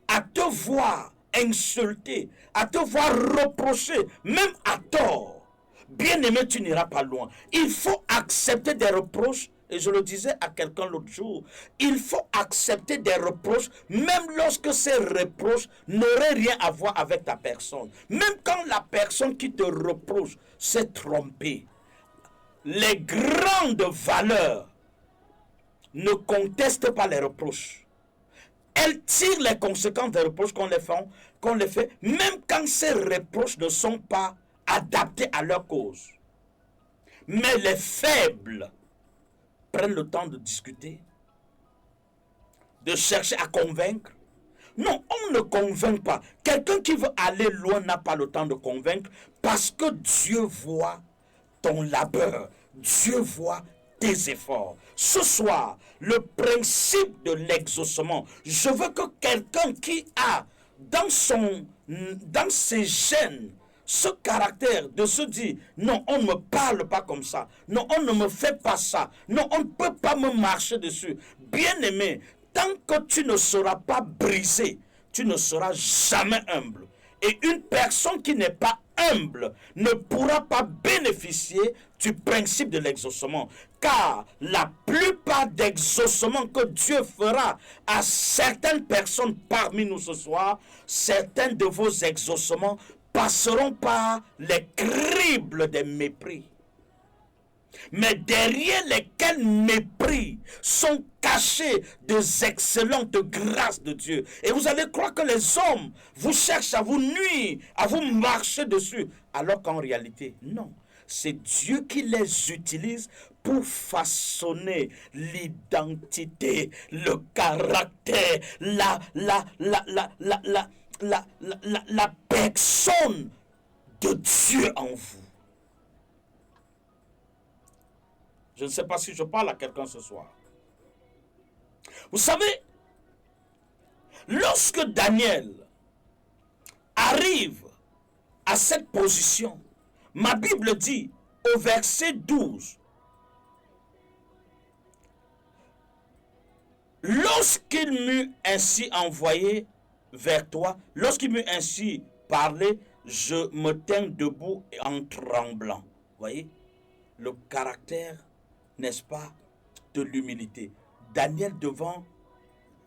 à te voir insulter, à te voir reprocher, même à tort, bien aimé, tu n'iras pas loin. Il faut accepter des reproches. Et je le disais à quelqu'un l'autre jour, il faut accepter des reproches, même lorsque ces reproches n'auraient rien à voir avec ta personne. Même quand la personne qui te reproche s'est trompée. Les grandes valeurs ne contestent pas les reproches. Elles tirent les conséquences des reproches qu'on les fait, même quand ces reproches ne sont pas adaptés à leur cause. Mais les faibles prennent le temps de discuter, de chercher à convaincre. Non, on ne convainc pas. Quelqu'un qui veut aller loin n'a pas le temps de convaincre parce que Dieu voit ton labeur. Dieu voit tes efforts. Ce soir, le principe de l'exaucement, je veux que quelqu'un qui a dans ses gènes ce caractère de se dire, non, on ne me parle pas comme ça, non, on ne me fait pas ça, non, on ne peut pas me marcher dessus. Bien-aimé, tant que tu ne seras pas brisé, tu ne seras jamais humble. Et une personne qui n'est pas humble ne pourra pas bénéficier du principe de l'exaucement. Car la plupart d'exaucements que Dieu fera à certaines personnes parmi nous ce soir, certains de vos exaucements passeront par les cribles des mépris. Mais derrière lesquels mépris sont cachées des excellentes grâces de Dieu. Et vous allez croire que les hommes vous cherchent à vous nuire, à vous marcher dessus. Alors qu'en réalité, non. C'est Dieu qui les utilise pour façonner l'identité, le caractère, la personne de Dieu en vous. Je ne sais pas si je parle à quelqu'un ce soir. Vous savez, lorsque Daniel arrive à cette position, ma Bible dit au verset 12, lorsqu'il m'eut ainsi envoyé vers toi, lorsqu'il m'eut ainsi parlé, je me tins debout en tremblant. Vous voyez, le caractère, n'est-ce pas, de l'humilité. Daniel, devant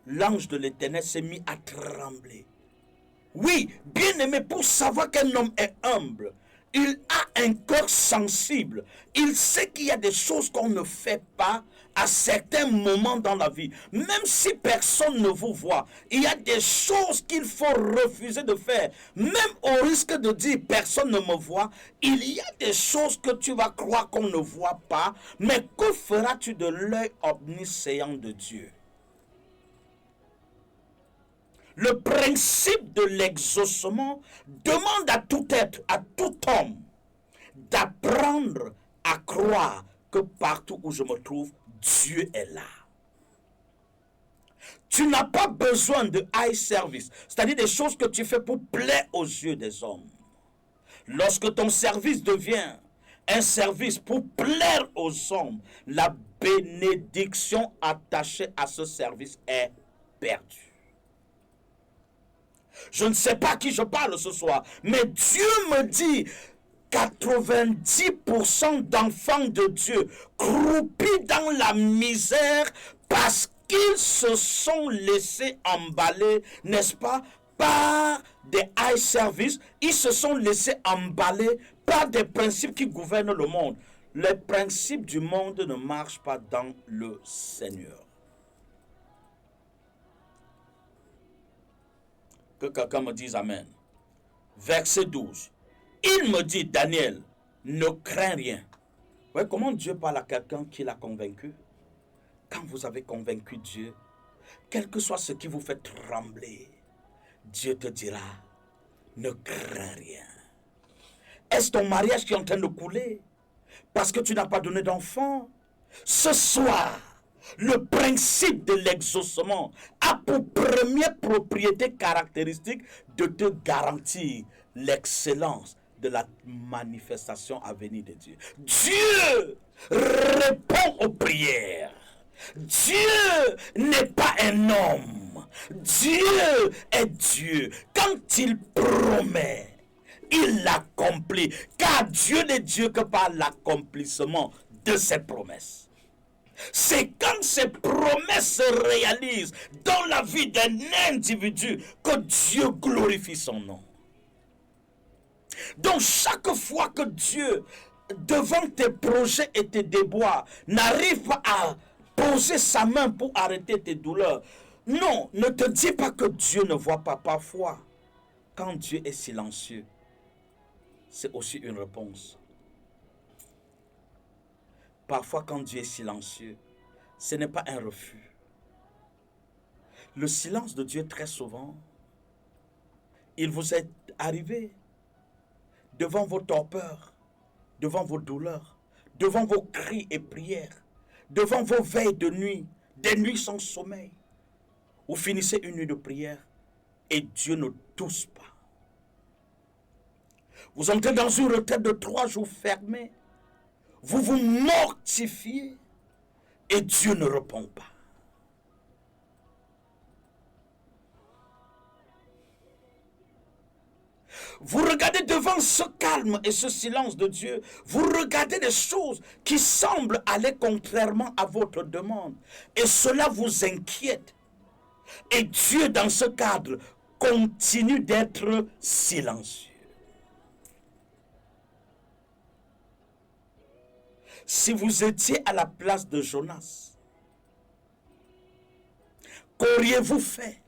l'ange de l'Éternel, s'est mis à trembler. Oui, bien aimé, pour savoir qu'un homme est humble, il a un cœur sensible. Il sait qu'il y a des choses qu'on ne fait pas à certains moments dans la vie, même si personne ne vous voit, il y a des choses qu'il faut refuser de faire. Même au risque de dire personne ne me voit, il y a des choses que tu vas croire qu'on ne voit pas, mais que feras-tu de l'œil omniscient de Dieu? Le principe de l'exaucement demande à tout être, à tout homme, d'apprendre à croire que partout où je me trouve, Dieu est là. Tu n'as pas besoin de eye service, c'est-à-dire des choses que tu fais pour plaire aux yeux des hommes. Lorsque ton service devient un service pour plaire aux hommes, la bénédiction attachée à ce service est perdue. Je ne sais pas à qui je parle ce soir, mais Dieu me dit 90% d'enfants de Dieu croupis dans la misère parce qu'ils se sont laissés emballer, n'est-ce pas, par des high services. Ils se sont laissés emballer par des principes qui gouvernent le monde. Les principes du monde ne marchent pas dans le Seigneur. Que quelqu'un me dise Amen. Verset 12. Il me dit, Daniel, ne crains rien. Vous voyez comment Dieu parle à quelqu'un qui l'a convaincu? Quand vous avez convaincu Dieu, quel que soit ce qui vous fait trembler, Dieu te dira, ne crains rien. Est-ce ton mariage qui est en train de couler parce que tu n'as pas donné d'enfant? Ce soir, le principe de l'exaucement a pour première propriété caractéristique de te garantir l'excellence de la manifestation à venir de Dieu. Dieu répond aux prières. Dieu n'est pas un homme. Dieu est Dieu. Quand il promet, il l'accomplit. Car Dieu n'est Dieu que par l'accomplissement de ses promesses. C'est quand ces promesses se réalisent dans la vie d'un individu que Dieu glorifie son nom. Donc chaque fois que Dieu, devant tes projets et tes déboires, n'arrive pas à poser sa main pour arrêter tes douleurs, non, ne te dis pas que Dieu ne voit pas. Parfois, quand Dieu est silencieux, c'est aussi une réponse. Parfois, quand Dieu est silencieux, ce n'est pas un refus. Le silence de Dieu, très souvent, il vous est arrivé devant vos torpeurs, devant vos douleurs, devant vos cris et prières, devant vos veilles de nuit, des nuits sans sommeil. Vous finissez une nuit de prière et Dieu ne touche pas. Vous entrez dans une retraite de 3 jours fermée. Vous vous mortifiez et Dieu ne répond pas. Vous regardez devant ce calme et ce silence de Dieu, vous regardez des choses qui semblent aller contrairement à votre demande. Et cela vous inquiète. Et Dieu, dans ce cadre, continue d'être silencieux. Si vous étiez à la place de Jonas, qu'auriez-vous fait?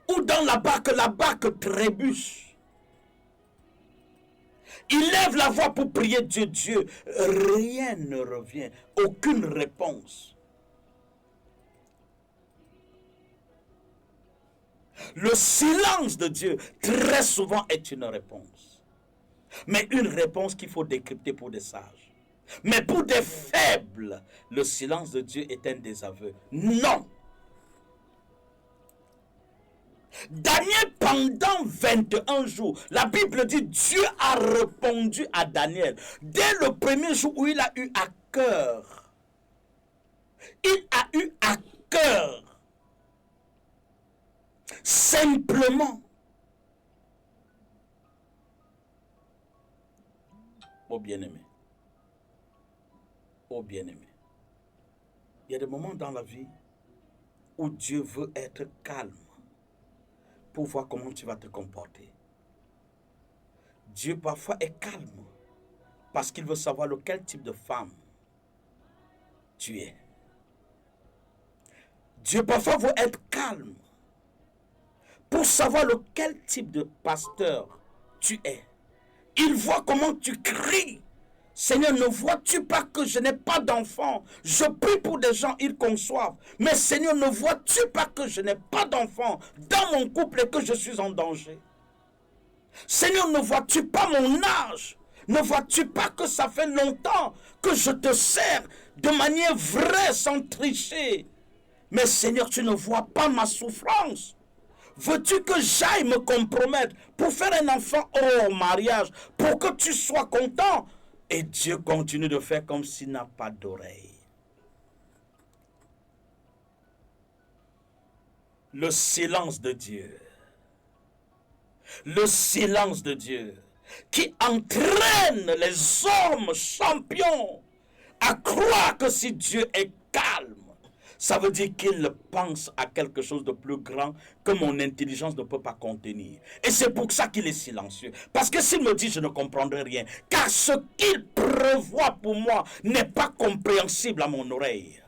Ou dans la barque trébuche. Il lève la voix pour prier Dieu, Dieu. Rien ne revient, aucune réponse. Le silence de Dieu, très souvent, est une réponse. Mais une réponse qu'il faut décrypter pour des sages. Mais pour des faibles, le silence de Dieu est un désaveu. Non. Daniel, pendant 21 jours, la Bible dit, Dieu a répondu à Daniel. Dès le premier jour où il a eu à cœur. Il a eu à cœur. Simplement. Oh bien-aimé. Oh bien-aimé. Il y a des moments dans la vie où Dieu veut être calme pour voir comment tu vas te comporter. Dieu parfois est calme parce qu'il veut savoir lequel type de femme tu es. Dieu parfois veut être calme pour savoir lequel type de pasteur tu es. Il voit comment tu cries. Seigneur, ne vois-tu pas que je n'ai pas d'enfant? Je prie pour des gens, ils conçoivent. Mais Seigneur, ne vois-tu pas que je n'ai pas d'enfant dans mon couple et que je suis en danger? Seigneur, ne vois-tu pas mon âge? Ne vois-tu pas que ça fait longtemps que je te sers de manière vraie, sans tricher? Mais Seigneur, tu ne vois pas ma souffrance. Veux-tu que j'aille me compromettre pour faire un enfant au mariage, pour que tu sois content? Et Dieu continue de faire comme s'il n'a pas d'oreille. Le silence de Dieu. Le silence de Dieu qui entraîne les hommes champions à croire que si Dieu est calme, ça veut dire qu'il pense à quelque chose de plus grand que mon intelligence ne peut pas contenir. Et c'est pour ça qu'il est silencieux. Parce que s'il me dit, je ne comprendrai rien. Car ce qu'il prévoit pour moi n'est pas compréhensible à mon oreille.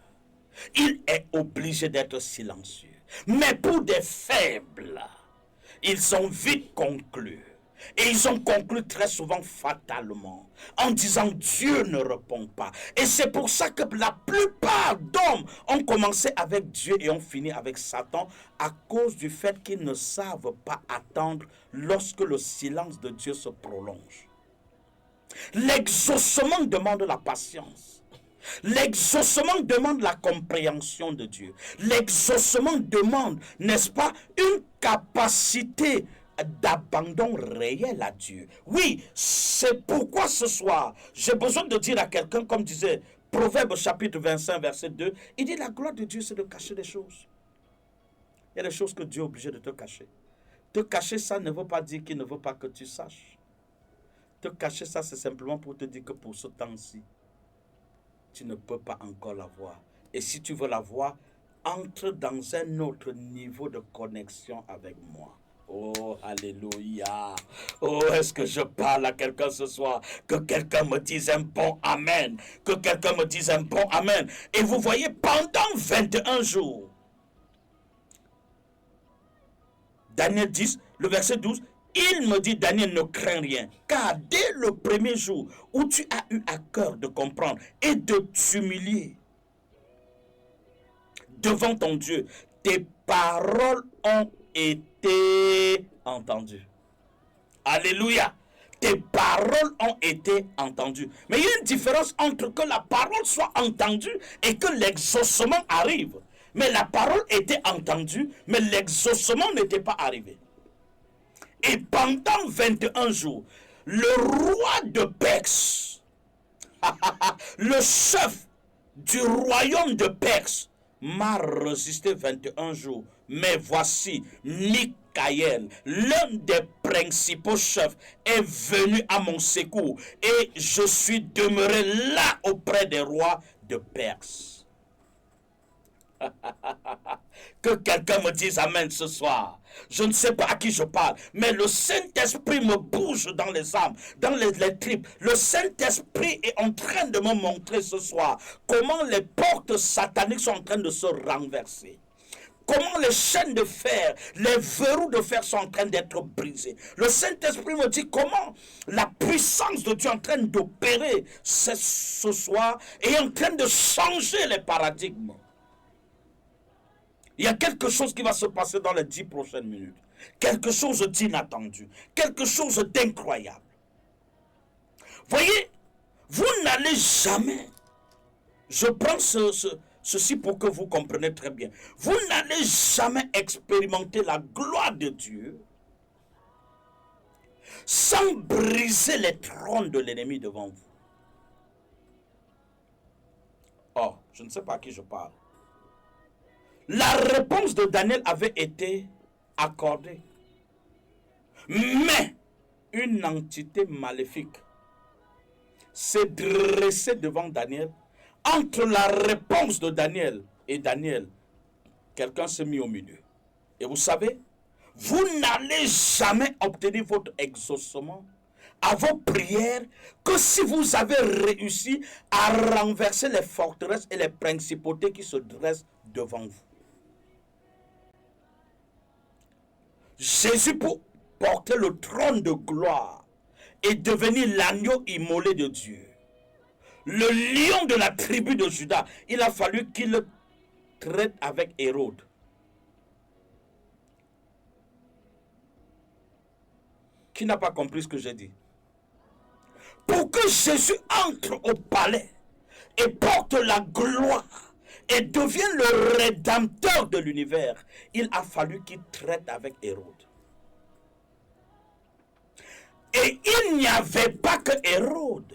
Il est obligé d'être silencieux. Mais pour des faibles, ils sont vite conclus. Et ils ont conclu très souvent fatalement, en disant Dieu ne répond pas. Et c'est pour ça que la plupart d'hommes ont commencé avec Dieu et ont fini avec Satan, à cause du fait qu'ils ne savent pas attendre lorsque le silence de Dieu se prolonge. L'exaucement demande la patience. L'exaucement demande la compréhension de Dieu. L'exaucement demande, n'est-ce pas, une capacité d'abandon réel à Dieu. Oui, c'est pourquoi ce soir, j'ai besoin de dire à quelqu'un, comme disait Proverbe chapitre 25, verset 2, il dit la gloire de Dieu, c'est de cacher des choses. Il y a des choses que Dieu est obligé de te cacher. Te cacher ça ne veut pas dire qu'il ne veut pas que tu saches. Te cacher ça, c'est simplement pour te dire que pour ce temps-ci, tu ne peux pas encore la voir. Et si tu veux la voir, entre dans un autre niveau de connexion avec moi. Oh, alléluia. Oh, est-ce que je parle à quelqu'un ce soir? Que quelqu'un me dise un bon amen. Que quelqu'un me dise un bon amen. Et vous voyez, pendant 21 jours, Daniel 10, le verset 12, il me dit, Daniel, ne crains rien. Car dès le premier jour où tu as eu à cœur de comprendre et de t'humilier devant ton Dieu, tes paroles ont été entendues. Alléluia. Tes paroles ont été entendues. Mais il y a une différence entre que la parole soit entendue et que l'exaucement arrive. Mais la parole était entendue, mais l'exaucement n'était pas arrivé. Et pendant 21 jours, le roi de Perse, le chef du royaume de Perse, m'a résisté 21 jours. Mais voici, Michael, l'un des principaux chefs, est venu à mon secours. Et je suis demeuré là auprès des rois de Perse. Que quelqu'un me dise amen ce soir. Je ne sais pas à qui je parle, mais le Saint-Esprit me bouge dans les âmes, dans les tripes. Le Saint-Esprit est en train de me montrer ce soir comment les portes sataniques sont en train de se renverser. Comment les chaînes de fer, les verrous de fer sont en train d'être brisés. Le Saint-Esprit me dit comment la puissance de Dieu est en train d'opérer ce soir et est en train de changer les paradigmes. Il y a quelque chose qui va se passer dans les 10 prochaines minutes. Quelque chose d'inattendu. Quelque chose d'incroyable. Voyez, vous n'allez jamais... Je prends ceci pour que vous compreniez très bien. Vous n'allez jamais expérimenter la gloire de Dieu sans briser les trônes de l'ennemi devant vous. Oh, je ne sais pas à qui je parle. La réponse de Daniel avait été accordée. Mais une entité maléfique s'est dressée devant Daniel. Entre la réponse de Daniel et Daniel, quelqu'un s'est mis au milieu. Et vous savez, vous n'allez jamais obtenir votre exaucement à vos prières que si vous avez réussi à renverser les forteresses et les principautés qui se dressent devant vous. Jésus, pour porter le trône de gloire et devenir l'agneau immolé de Dieu, le lion de la tribu de Juda, il a fallu qu'il traite avec Hérode. Qui n'a pas compris ce que j'ai dit? Pour que Jésus entre au palais et porte la gloire et devienne le rédempteur de l'univers, il a fallu qu'il traite avec Hérode. Et il n'y avait pas que Hérode.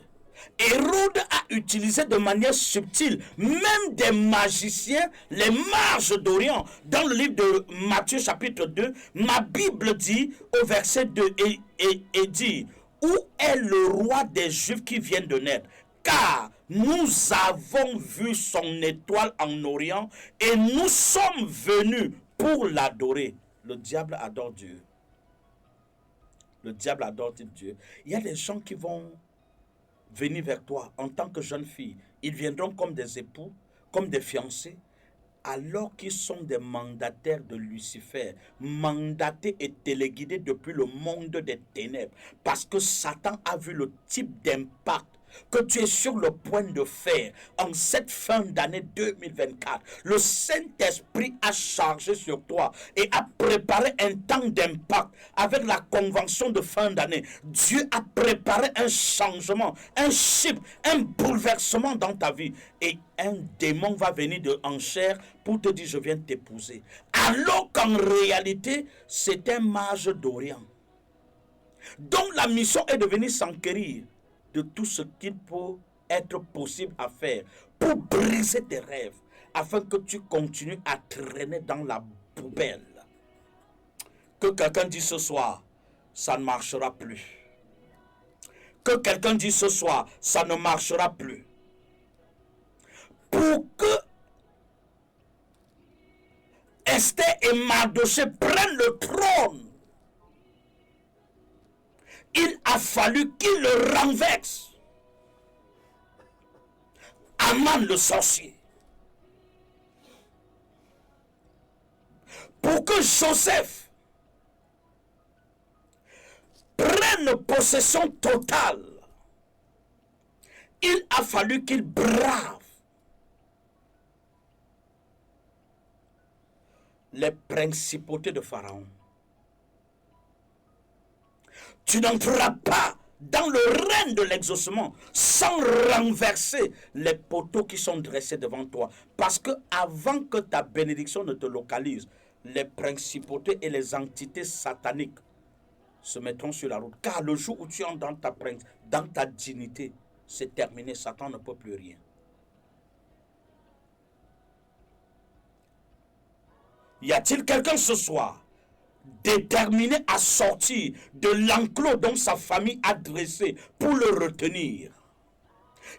Hérode a utilisé de manière subtile même des magiciens, les mages d'Orient. Dans le livre de Matthieu chapitre 2, ma Bible dit au verset 2 et dit: où est le roi des Juifs qui vient de naître? Car nous avons vu son étoile en Orient et nous sommes venus pour l'adorer. Le diable adore Dieu. Le diable adore Dieu. Il y a des gens qui vont venir vers toi en tant que jeune fille. Ils viendront comme des époux, comme des fiancés, alors qu'ils sont des mandataires de Lucifer, mandatés et téléguidés depuis le monde des ténèbres. Parce que Satan a vu le type d'impact que tu es sur le point de faire en cette fin d'année 2024. Le Saint-Esprit a chargé sur toi et a préparé un temps d'impact avec la convention de fin d'année. Dieu a préparé un changement, un shift, un bouleversement dans ta vie. Et un démon va venir en chair pour te dire: je viens t'épouser. Alors qu'en réalité, c'est un mage d'Orient dont la mission est de venir s'enquérir de tout ce qu'il peut être possible à faire pour briser tes rêves, afin que tu continues à traîner dans la poubelle. Que quelqu'un dise ce soir: ça ne marchera plus. Que quelqu'un dise ce soir: ça ne marchera plus. Pour que Esther et Mardochée prennent le trône, il a fallu qu'il le renverse. Aman le sorcier. Pour que Joseph prenne possession totale, il a fallu qu'il brave les principautés de Pharaon. Tu n'entreras pas dans le règne de l'exaucement sans renverser les poteaux qui sont dressés devant toi. Parce que avant que ta bénédiction ne te localise, les principautés et les entités sataniques se mettront sur la route. Car le jour où tu entres dans ta dignité, c'est terminé. Satan ne peut plus rien. Y a-t-il quelqu'un ce soir déterminé à sortir de l'enclos dont sa famille a dressé pour le retenir?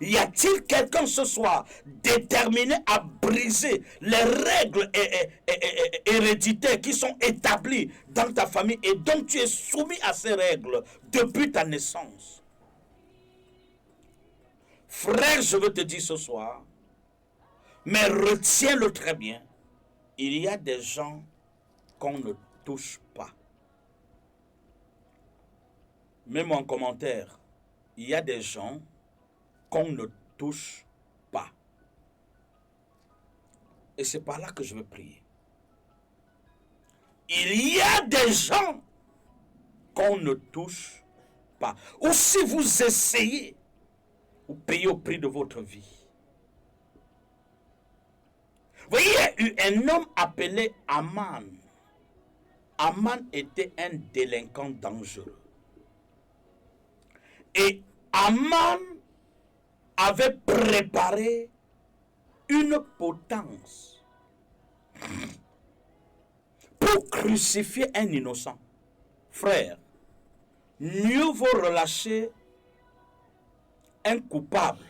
Y a-t-il quelqu'un ce soir déterminé à briser les règles héréditaires qui sont établies dans ta famille et dont tu es soumis à ces règles depuis ta naissance? Frère, je veux te dire ce soir, mais retiens-le très bien, il y a des gens qu'on ne touche pas. Même en commentaire, il y a des gens qu'on ne touche pas. Et c'est par là que je veux prier. Il y a des gens qu'on ne touche pas. Ou si vous essayez, vous payez au prix de votre vie. Vous voyez, il y a eu un homme appelé Aman. Aman était un délinquant dangereux. Et Aman avait préparé une potence pour crucifier un innocent. Frère, mieux vaut relâcher un coupable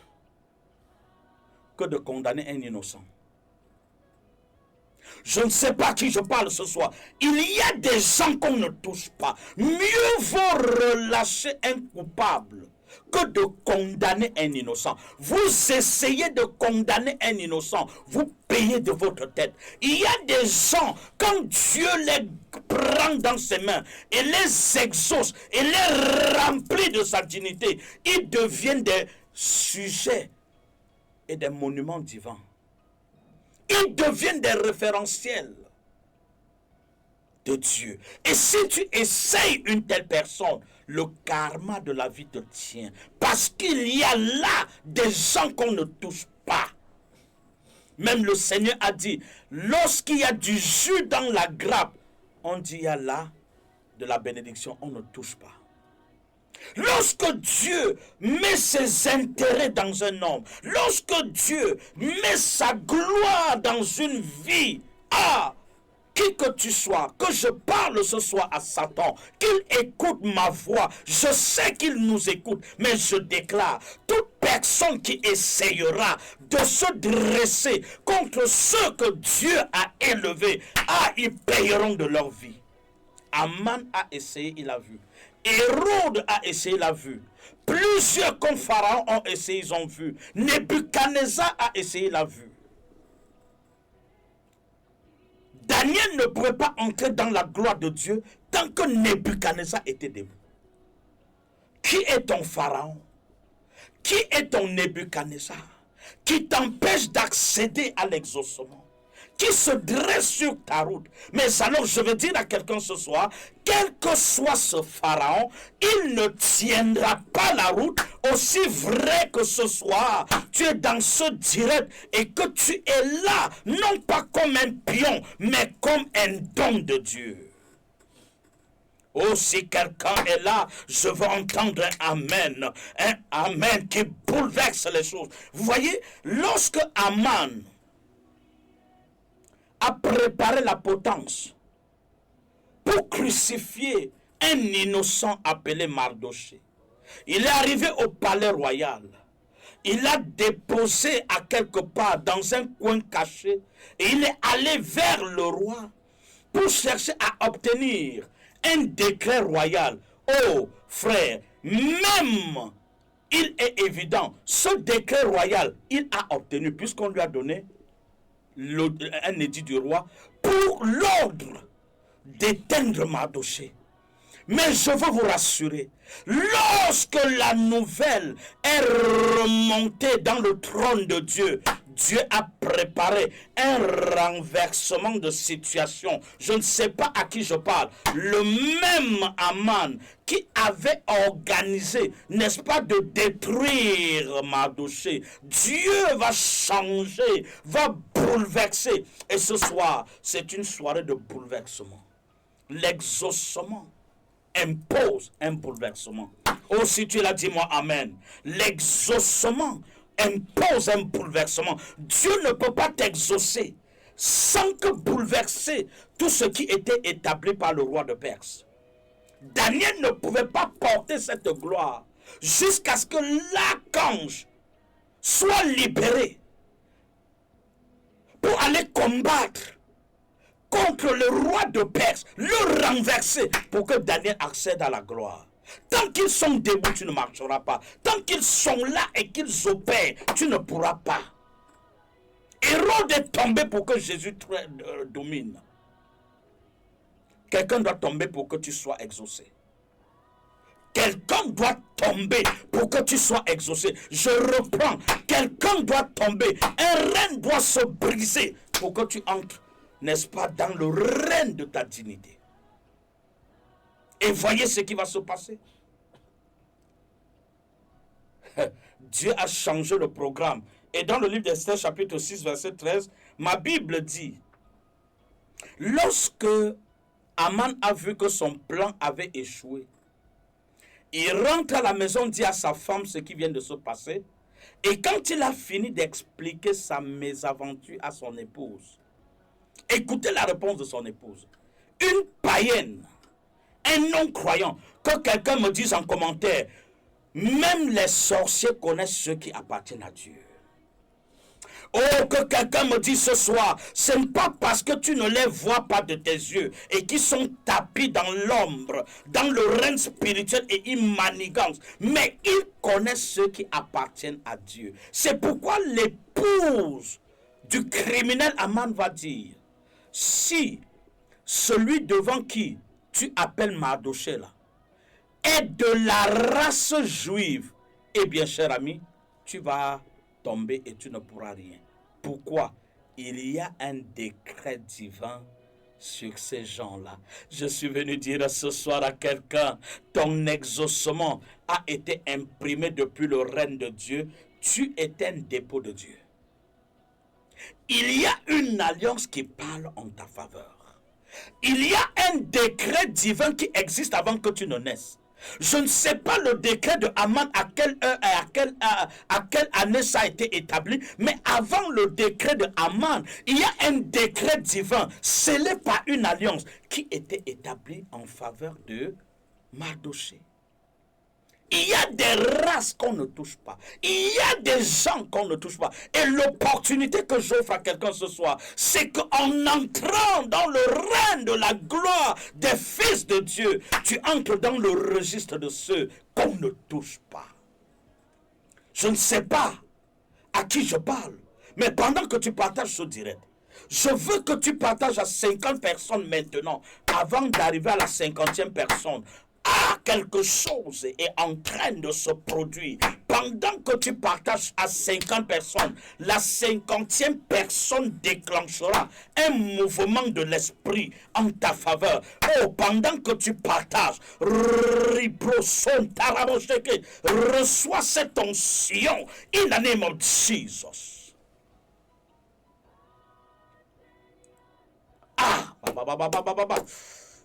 que de condamner un innocent. Je ne sais pas à qui je parle ce soir. Il y a des gens qu'on ne touche pas. Mieux vaut relâcher un coupable que de condamner un innocent. Vous essayez de condamner un innocent, vous payez de votre tête. Il y a des gens, quand Dieu les prend dans ses mains et les exauce et les remplit de sa dignité, ils deviennent des sujets et des monuments divins. Ils deviennent des référentiels de Dieu. Et si tu essayes une telle personne, le karma de la vie te tient. Parce qu'il y a là des gens qu'on ne touche pas. Même le Seigneur a dit, lorsqu'il y a du jus dans la grappe, on dit, il y a là de la bénédiction, on ne touche pas. Lorsque Dieu met ses intérêts dans un homme, lorsque Dieu met sa gloire dans une vie, qui que tu sois, que je parle ce soir à Satan, qu'il écoute ma voix, je sais qu'il nous écoute, mais je déclare, toute personne qui essayera de se dresser contre ceux que Dieu a élevés, ils payeront de leur vie. Aman a essayé, il a vu. Hérode a essayé, il a vu. Plusieurs comme Pharaon ont essayé, ils ont vu. Nebuchadnezzar a essayé, il a vu. Daniel ne pouvait pas entrer dans la gloire de Dieu tant que Nebuchadnezzar était debout. Qui est ton Pharaon? Qui est ton Nebuchadnezzar? Qui t'empêche d'accéder à l'exaucement? Qui se dresse sur ta route? Mais alors je veux dire à quelqu'un ce soir, quel que soit ce Pharaon, il ne tiendra pas la route, aussi vrai que ce soir, tu es dans ce direct et que tu es là, non pas comme un pion, mais comme un don de Dieu. Oh, si quelqu'un est là, je veux entendre un amen qui bouleverse les choses. Vous voyez, lorsque Aman a préparé la potence pour crucifier un innocent appelé Mardochée, il est arrivé au palais royal. Il a déposé à quelque part dans un coin caché et il est allé vers le roi pour chercher à obtenir un décret royal. Oh frère, même il est évident, ce décret royal, il a obtenu puisqu'on lui a donné un édit du roi pour l'ordre d'éteindre Mardochée. Mais je veux vous rassurer, lorsque la nouvelle est remontée dans le trône de Dieu, Dieu a préparé un renversement de situation. Je ne sais pas à qui je parle. Le même Aman qui avait organisé, n'est-ce pas, de détruire Mardochée, Dieu va changer, va bouleverser. Et ce soir, c'est une soirée de bouleversement. L'exaucement impose un bouleversement. Oh, si tu l'as, dis-moi amen. L'exaucement impose un bouleversement. Dieu ne peut pas t'exaucer sans que bouleverser tout ce qui était établi par le roi de Perse. Daniel ne pouvait pas porter cette gloire jusqu'à ce que l'archange soit libéré pour aller combattre contre le roi de Perse, le renverser pour que Daniel accède à la gloire. Tant qu'ils sont debout, tu ne marcheras pas. Tant qu'ils sont là et qu'ils opèrent, tu ne pourras pas. Hérode est tombé pour que Jésus domine. Quelqu'un doit tomber pour que tu sois exaucé. Quelqu'un doit tomber pour que tu sois exaucé. Je reprends. Quelqu'un doit tomber. Un règne doit se briser pour que tu entres, n'est-ce pas, dans le règne de ta dignité. Et voyez ce qui va se passer. Dieu a changé le programme. Et dans le livre d'Esther, chapitre 6, verset 13, ma Bible dit, lorsque Aman a vu que son plan avait échoué, il rentre à la maison, dit à sa femme ce qui vient de se passer. Et quand il a fini d'expliquer sa mésaventure à son épouse, écoutez la réponse de son épouse. Une païenne, un non-croyant, que quelqu'un me dise en commentaire, même les sorciers connaissent ceux qui appartiennent à Dieu. Oh, que quelqu'un me dise ce soir, ce n'est pas parce que tu ne les vois pas de tes yeux et qui sont tapis dans l'ombre, dans le règne spirituel et ils manigancent, mais ils connaissent ceux qui appartiennent à Dieu. C'est pourquoi l'épouse du criminel Aman va dire, si celui devant qui tu appelles Mardoché là est de la race juive, eh bien cher ami, tu vas tomber et tu ne pourras rien. Pourquoi? Il y a un décret divin sur ces gens-là. Je suis venu dire ce soir à quelqu'un, ton exaucement a été imprimé depuis le règne de Dieu. Tu es un dépôt de Dieu. Il y a une alliance qui parle en ta faveur. Il y a un décret divin qui existe avant que tu ne naisses. Je ne sais pas le décret de Haman à quelle heure et à quelle année ça a été établi, mais avant le décret de Haman, il y a un décret divin scellé par une alliance qui était établie en faveur de Mardoché. Il y a des races qu'on ne touche pas. Il y a des gens qu'on ne touche pas. Et l'opportunité que j'offre à quelqu'un ce soir, c'est qu'en entrant dans le règne de la gloire des fils de Dieu, tu entres dans le registre de ceux qu'on ne touche pas. Je ne sais pas à qui je parle, mais pendant que tu partages ce direct, je veux que tu partages à 50 personnes maintenant, avant d'arriver à la 50e personne. Ah, quelque chose est en train de se produire. Pendant que tu partages à 50 personnes, la 50e personne déclenchera un mouvement de l'esprit en ta faveur. Oh, pendant que tu partages, reçois cette onction in the name of Jesus. Ah,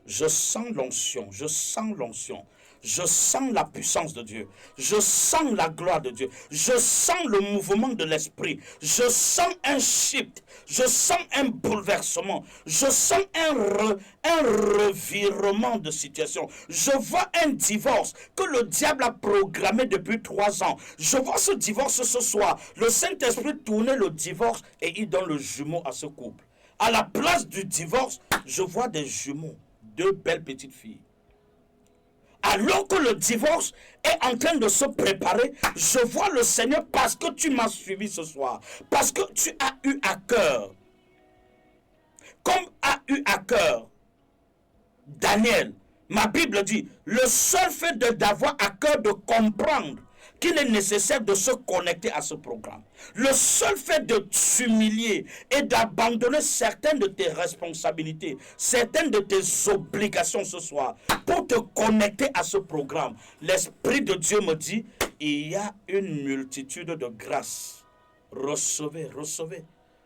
je sens l'onction, je sens l'onction, je sens la puissance de Dieu, je sens la gloire de Dieu, je sens le mouvement de l'esprit, je sens un shift, je sens un bouleversement, je sens un revirement de situation. Je vois un divorce que le diable a programmé depuis 3 ans. Je vois ce divorce ce soir. Le Saint-Esprit tournait le divorce et il donne le jumeau à ce couple. À la place du divorce, je vois des jumeaux. 2 belles petites filles. Alors que le divorce est en train de se préparer, je vois le Seigneur parce que tu m'as suivi ce soir, parce que tu as eu à cœur, comme a eu à cœur Daniel. Ma Bible dit, le seul fait d'avoir à cœur de comprendre qu'il est nécessaire de se connecter à ce programme. Le seul fait de s'humilier et d'abandonner certaines de tes responsabilités, certaines de tes obligations ce soir, pour te connecter à ce programme, l'Esprit de Dieu me dit, il y a une multitude de grâces. Recevez, recevez,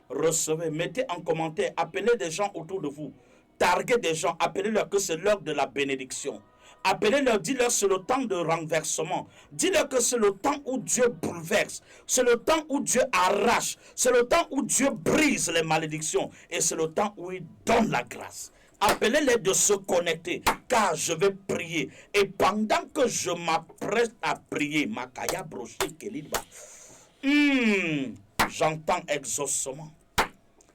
recevez. Mettez en commentaire, appelez des gens autour de vous. Targuez des gens, appelez-leur que c'est l'heure de la bénédiction. Appelez-leur, dis-leur c'est le temps de renversement. Dis-leur que c'est le temps où Dieu bouleverse. C'est le temps où Dieu arrache. C'est le temps où Dieu brise les malédictions. Et c'est le temps où il donne la grâce. Appelez-les de se connecter, car je vais prier. Et pendant que je m'apprête à prier, Makaya Broché Kelidba, j'entends exaucement.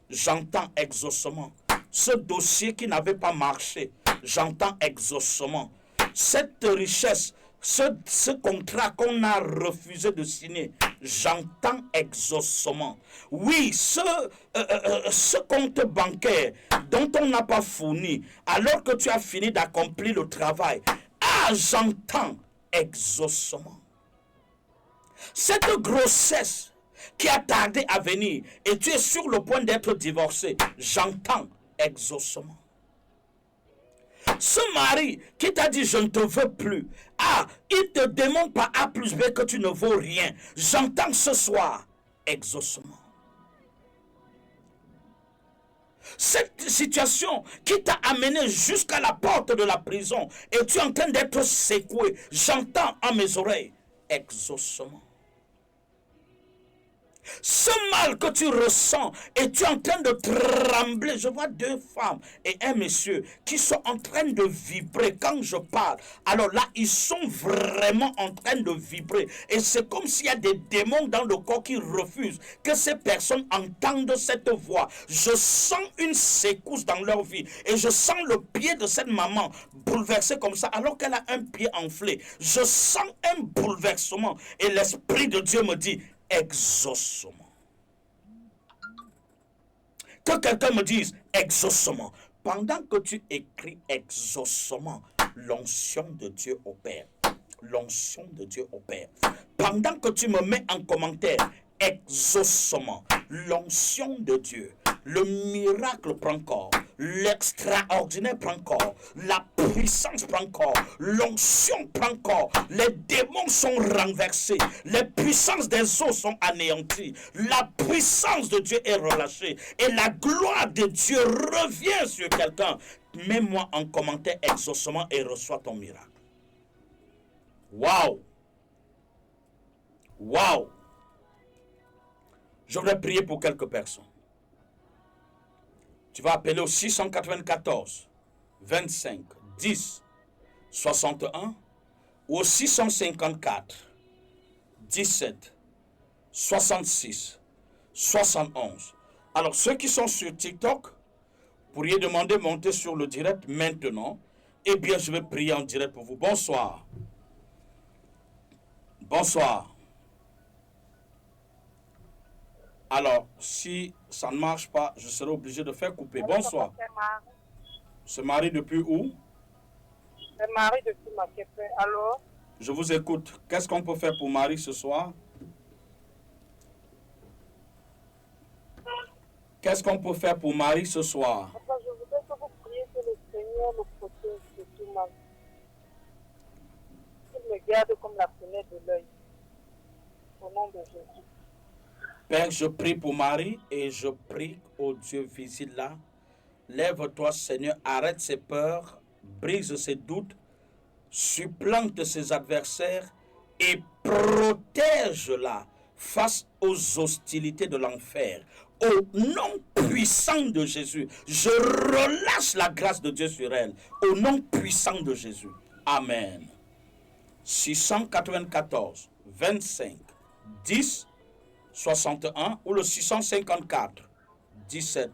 J'entends exaucement. Ce dossier qui n'avait pas marché, j'entends exaucement. Cette richesse, ce contrat qu'on a refusé de signer, j'entends exaucement. Oui, ce compte bancaire dont on n'a pas fourni, alors que tu as fini d'accomplir le travail, j'entends exaucement. Cette grossesse qui a tardé à venir et tu es sur le point d'être divorcé, j'entends exaucement. Ce mari qui t'a dit je ne te veux plus, il te demande par A plus B que tu ne vaux rien, j'entends ce soir exaucement. Cette situation qui t'a amené jusqu'à la porte de la prison et tu es en train d'être secoué, j'entends à mes oreilles exaucement. Ce mal que tu ressens et tu es en train de trembler. Je vois deux femmes et un monsieur qui sont en train de vibrer quand je parle. Alors là, ils sont vraiment en train de vibrer. Et c'est comme s'il y a des démons dans le corps qui refusent que ces personnes entendent cette voix. Je sens une secousse dans leur vie. Et je sens le pied de cette maman bouleversé comme ça alors qu'elle a un pied enflé. Je sens un bouleversement. Et l'Esprit de Dieu me dit, exaucement. Que quelqu'un me dise exaucement. Pendant que tu écris exaucement, l'onction de Dieu opère. L'onction de Dieu opère. Pendant que tu me mets en commentaire exaucement, l'onction de Dieu, le miracle prend corps, l'extraordinaire prend corps, la puissance prend corps, l'onction prend corps, les démons sont renversés, les puissances des eaux sont anéanties, la puissance de Dieu est relâchée et la gloire de Dieu revient sur quelqu'un. Mets-moi en commentaire exaucement et reçois ton miracle. Waouh! Waouh! Je voudrais prier pour quelques personnes. Tu vas appeler au 694 25 10 61 ou au 654 17 66 71. Alors, ceux qui sont sur TikTok, pourriez demander de monter sur le direct maintenant. Eh bien, je vais prier en direct pour vous. Bonsoir. Bonsoir. Alors, si ça ne marche pas, je serai obligé de faire couper. Bonsoir. Se marie depuis où? C'est Marie depuis Makepe. Allô? Je vous écoute. Qu'est-ce qu'on peut faire pour Marie ce soir? Qu'est-ce qu'on peut faire pour Marie ce soir? Enfin, je voudrais que vous priez que le Seigneur le protège de tout mal. Qu'il me garde comme la fenêtre de l'œil. Au nom de Jésus. Père, je prie pour Marie et je prie, oh Dieu, visite-la. Lève-toi, Seigneur, arrête ses peurs, brise ses doutes, supplante ses adversaires et protège-la face aux hostilités de l'enfer. Au nom puissant de Jésus, je relâche la grâce de Dieu sur elle. Au nom puissant de Jésus. Amen. 694 25 10 61 ou le 654 17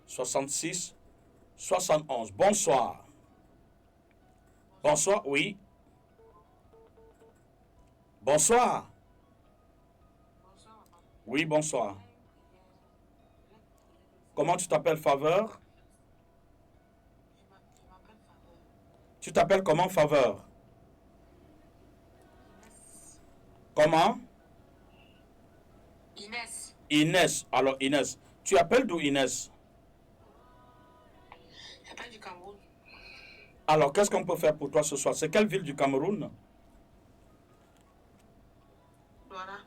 66 71. Bonsoir. Bonsoir, oui. Bonsoir. Oui, bonsoir. Comment tu t'appelles, Faveur? Tu t'appelles comment, Faveur? Comment? Inès. Inès. Alors, Inès. Tu appelles d'où, Inès? J'appelle du Cameroun. Alors, qu'est-ce qu'on peut faire pour toi ce soir? C'est quelle ville du Cameroun? Voilà.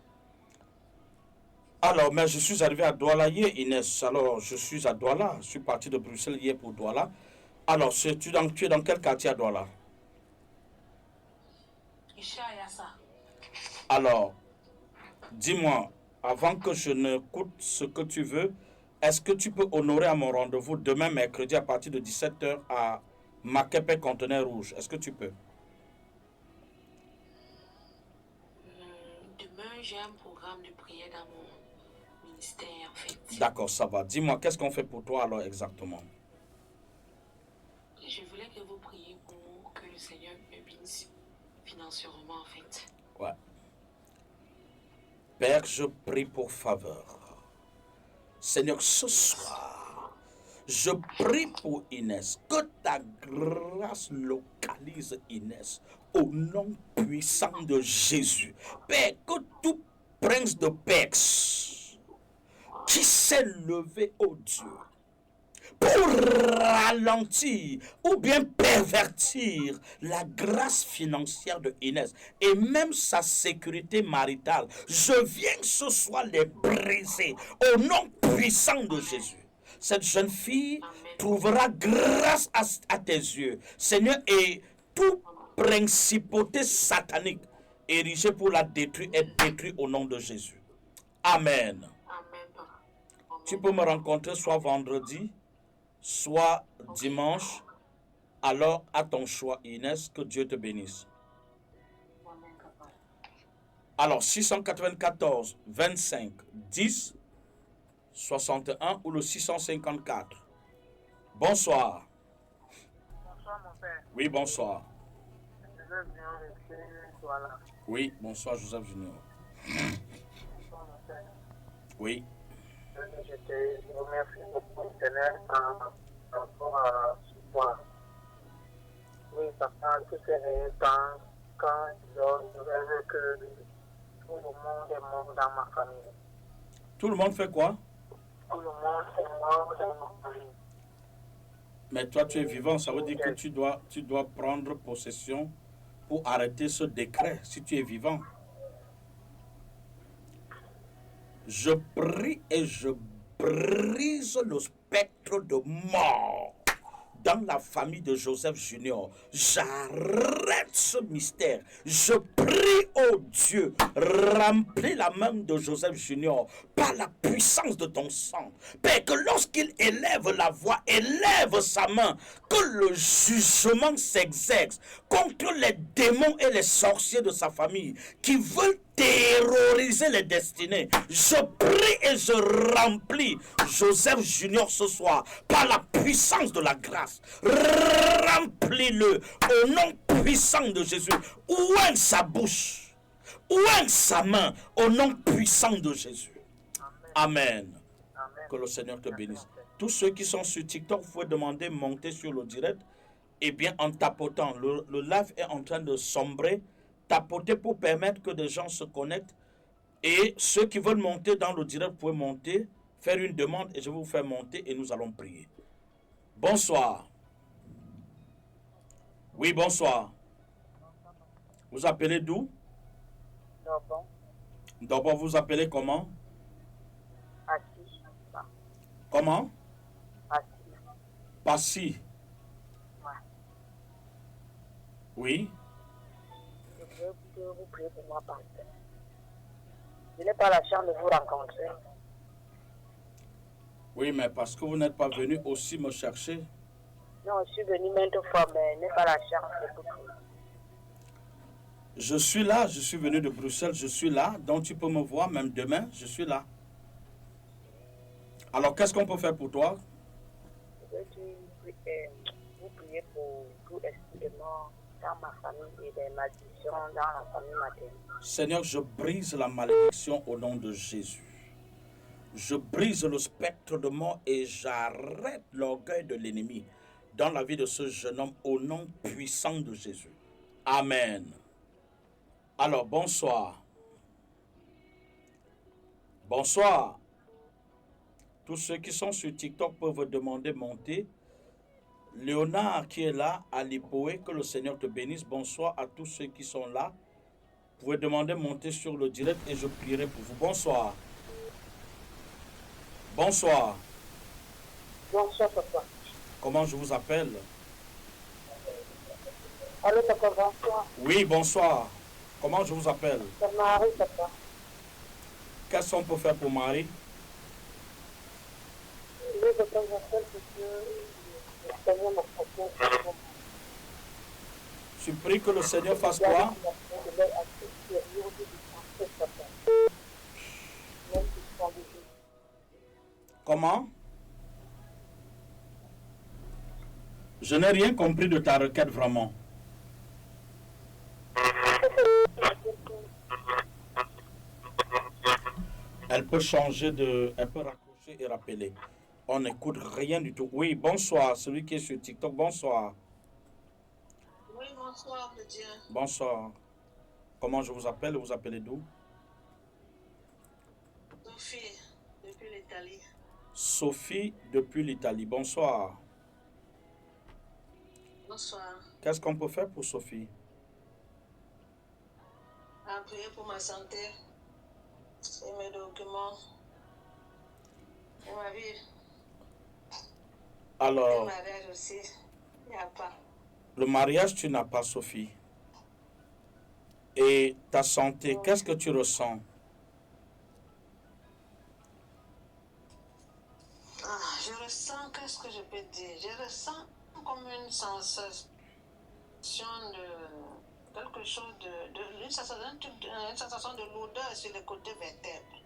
Alors, mais je suis arrivé à Douala hier, Inès. Alors, je suis à Douala. Je suis parti de Bruxelles hier pour Douala. Alors, tu es dans quel quartier à Douala? Ici à Yassa. Alors, dis-moi, avant que je n'écoute ce que tu veux, est-ce que tu peux honorer à mon rendez-vous demain mercredi à partir de 17h à Makepe Conteneur Rouge? Est-ce que tu peux? Demain, j'ai un programme de prière dans mon ministère, en fait. D'accord, ça va. Dis-moi, qu'est-ce qu'on fait pour toi alors exactement? Je voulais que vous priez pour que le Seigneur me bénisse financièrement, en fait. Ouais. Père, je prie pour Faveur. Seigneur, ce soir, je prie pour Inès. Que ta grâce localise Inès au nom puissant de Jésus. Père, que tout prince de Perse qui s'est levé, oh Dieu, pour ralentir ou bien pervertir la grâce financière de Inès et même sa sécurité maritale, je viens ce soir les briser au nom puissant de Jésus. Cette jeune fille trouvera grâce à tes yeux, Seigneur, et toute principauté satanique érigée pour la détruire est détruite au nom de Jésus. Amen. Amen, papa. Amen. Tu peux me rencontrer soit vendredi, soit dimanche. Alors, à ton choix, Inès, que Dieu te bénisse. Amen, papa. Alors, 694 25 10 61 ou le 654. Bonsoir. Bonsoir, mon père. Oui, bonsoir. Je veux bien rester, voilà. Oui, bonsoir, Joseph Junior. Bonsoir, mon père. Oui, Je te remercie beaucoup, Seigneur, par rapport à ce soir. Oui, papa, tout est temps quand je rêve que tout le monde est mort dans ma famille. tout le monde fait quoi? Tout le monde est mort dans ma famille. Mais toi, tu es vivant, ça veut dire que tu dois prendre possession pour arrêter ce décret, si tu es vivant. Je prie et je brise le spectre de mort dans la famille de Joseph Junior. J'arrête ce mystère. Je prie, oh Dieu, remplis la main de Joseph Junior par la puissance de ton sang. Père, que lorsqu'il élève la voix, élève sa main, que le jugement s'exerce contre les démons et les sorciers de sa famille qui veulent terroriser les destinées. Je prie et je remplis Joseph Junior ce soir par la puissance de la grâce. Remplis-le au nom puissant de Jésus. Ouvre sa bouche, ouvre sa main au nom puissant de Jésus. Amen. Amen. Que le Seigneur te bénisse. Tous ceux qui sont sur TikTok, vous pouvez demander monter sur le direct. Et bien en tapotant, le live est en train de sombrer. Tapotez pour permettre que des gens se connectent. Et ceux qui veulent monter dans le direct, vous pouvez monter, faire une demande et je vais vous faire monter et nous allons prier. Bonsoir. Oui, bonsoir. Vous appelez d'où? D'abord, D'abord, vous appelez comment? assis. Comment? Assis. Passy. Ouais. Oui. Je veux que vous priez pour moi, pasteur. Je n'ai pas la chance de vous rencontrer. Oui, mais parce que vous n'êtes pas venu aussi me chercher. Non, je suis venu maintes fois, mais je n'ai pas la chance de vous prier. Je suis là, je suis venu de Bruxelles, je suis là. Donc tu peux me voir même demain, je suis là. Alors qu'est-ce qu'on peut faire pour toi? Je veux que vous priez pour tout esprit de mort dans ma famille et des malédictions dans la famille maternelle. Seigneur, je brise la malédiction au nom de Jésus. Je brise le spectre de mort et j'arrête l'orgueil de l'ennemi dans la vie de ce jeune homme au nom puissant de Jésus. Amen. Alors, bonsoir. Bonsoir. Tous ceux qui sont sur TikTok peuvent demander monter. Léonard qui est là, Alipoé, que le Seigneur te bénisse. Bonsoir à tous ceux qui sont là. Vous pouvez demander monter sur le direct et je prierai pour vous. Bonsoir. Bonsoir. Bonsoir, papa. Comment je vous appelle? Allô, papa, bonsoir. Oui, bonsoir. Comment je vous appelle? C'est Marie, papa. Qu'est-ce qu'on peut faire pour Marie? Oui, papa, j'appelle parce que le Seigneur m'a proposé. Tu pries que le Seigneur fasse quoi? Comment? Je n'ai rien compris de ta requête vraiment. Elle peut changer de... Elle peut raccrocher et rappeler. On n'écoute rien du tout. Oui, bonsoir. Celui qui est sur TikTok, bonsoir. Oui, bonsoir, le Dieu. Bonsoir. Comment je vous appelle? Vous appelez d'où? Sophie, depuis l'Italie. Sophie, depuis l'Italie. Bonsoir. Bonsoir. Qu'est-ce qu'on peut faire pour Sophie? À prier pour ma santé et mes documents et ma vie. Et Alors, mariage aussi. Il n'y a pas. le mariage, tu n'as pas, Sophie. Et ta santé, qu'est-ce que tu ressens? sensation de quelque chose une sensation de lourdeur sur les côtés vertèbres.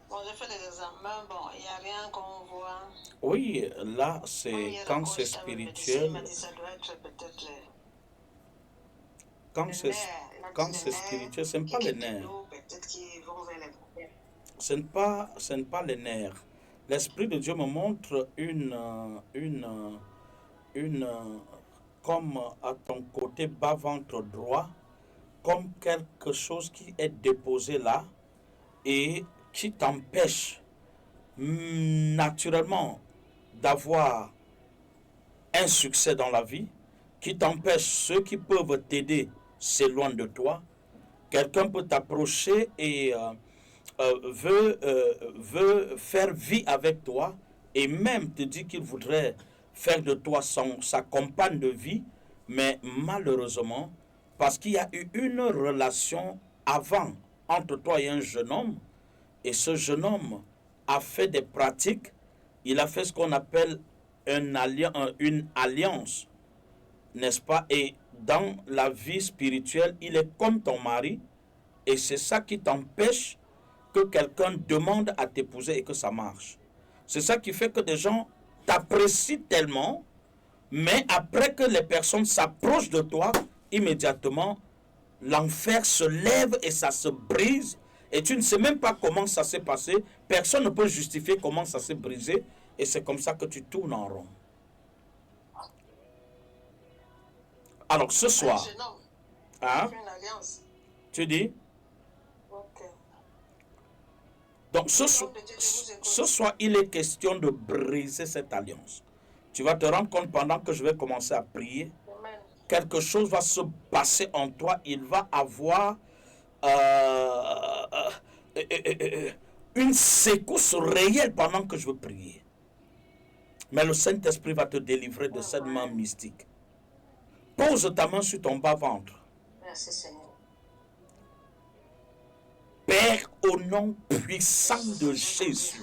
Bon, j'ai fait des examens, bon, il n'y a rien qu'on voit. Oui, là, c'est quand c'est spirituel. Quand c'est spirituel, ce n'est pas les nerfs. Ce n'est pas les nerfs. L'Esprit de Dieu me montre comme à ton côté bas-ventre droit, comme quelque chose qui est déposé là et qui t'empêche naturellement d'avoir un succès dans la vie, qui t'empêche ceux qui peuvent t'aider s'éloignent de toi. Quelqu'un peut t'approcher et veut faire vie avec toi et même te dit qu'il voudrait faire de toi sa compagne de vie, mais malheureusement, parce qu'il y a eu une relation avant entre toi et un jeune homme, et ce jeune homme a fait des pratiques, il a fait ce qu'on appelle une alliance, n'est-ce pas? Et dans la vie spirituelle, il est comme ton mari, et c'est ça qui t'empêche que quelqu'un demande à t'épouser et que ça marche. C'est ça qui fait que des gens t'apprécient tellement, mais après que les personnes s'approchent de toi, immédiatement, l'enfer se lève et ça se brise. Et tu ne sais même pas comment ça s'est passé. Personne ne peut justifier comment ça s'est brisé. Et c'est comme ça que tu tournes en rond. Alors ce soir, hein, tu dis? Donc ce soir, il est question de briser cette alliance. Tu vas te rendre compte pendant que je vais commencer à prier, quelque chose va se passer en toi. Il va avoir une secousse réelle pendant que je veux prier. Mais le Saint-Esprit va te délivrer de cette main mystique. Pose ta main sur ton bas-ventre. Merci Seigneur. Père, au nom puissant de Jésus,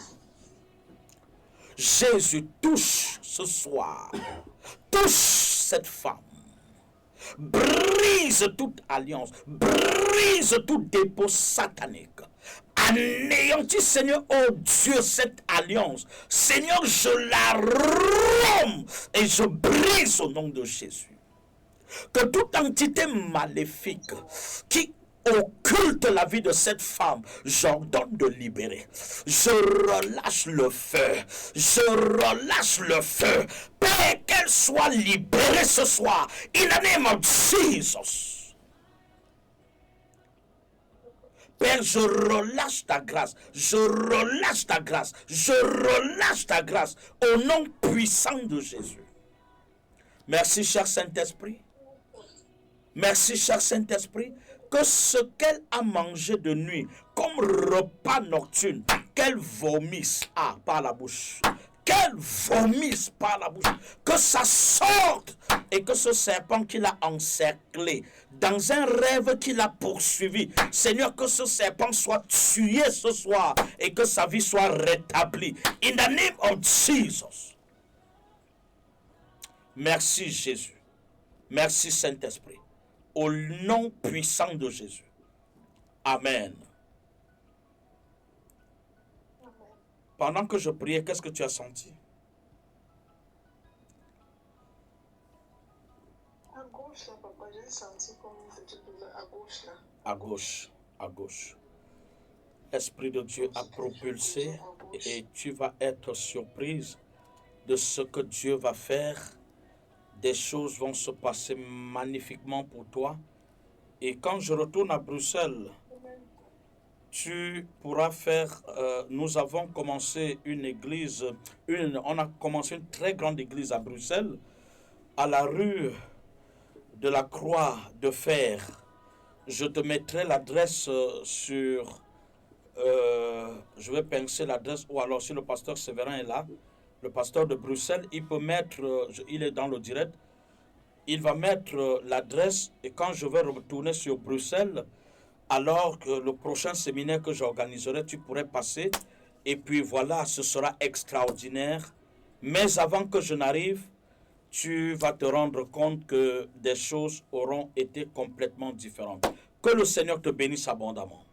Jésus, touche ce soir, touche cette femme, brise toute alliance, brise tout dépôt satanique, anéantis, Seigneur, oh Dieu, cette alliance. Seigneur, je la romps et je brise au nom de Jésus. Que toute entité maléfique qui occulte la vie de cette femme, j'ordonne de libérer. Je relâche le feu. Je relâche le feu. Père, qu'elle soit libérée ce soir. In the name of Jesus. Père, je relâche ta grâce. Je relâche ta grâce. Je relâche ta grâce. Au nom puissant de Jésus. Merci, cher Saint-Esprit. Merci, cher Saint-Esprit, que ce qu'elle a mangé de nuit, comme repas nocturne, qu'elle vomisse par la bouche. Qu'elle vomisse par la bouche. Que ça sorte et que ce serpent qui l'a encerclé, dans un rêve qui l'a poursuivi, Seigneur, que ce serpent soit tué ce soir et que sa vie soit rétablie. In the name of Jesus. Merci, Jésus. Merci, Saint-Esprit. Au nom puissant de Jésus. Amen. Pendant que je priais, qu'est-ce que tu as senti? À gauche, là, papa, j'ai senti comme une petite douleur à gauche, là. À gauche, à gauche. L'Esprit de Dieu a propulsé et tu vas être surprise de ce que Dieu va faire. Des choses vont se passer magnifiquement pour toi. Et quand je retourne à Bruxelles, tu pourras faire... nous avons commencé une église, on a commencé une très grande église à Bruxelles, à la rue de la Croix de Fer. Je te mettrai l'adresse sur... je vais penser l'adresse, ou alors si le pasteur Séverin est là, le pasteur de Bruxelles, il peut mettre, il est dans le direct, il va mettre l'adresse et quand je vais retourner sur Bruxelles, alors que le prochain séminaire que j'organiserai, tu pourrais passer et puis voilà, ce sera extraordinaire. Mais avant que je n'arrive, tu vas te rendre compte que des choses auront été complètement différentes. Que le Seigneur te bénisse abondamment.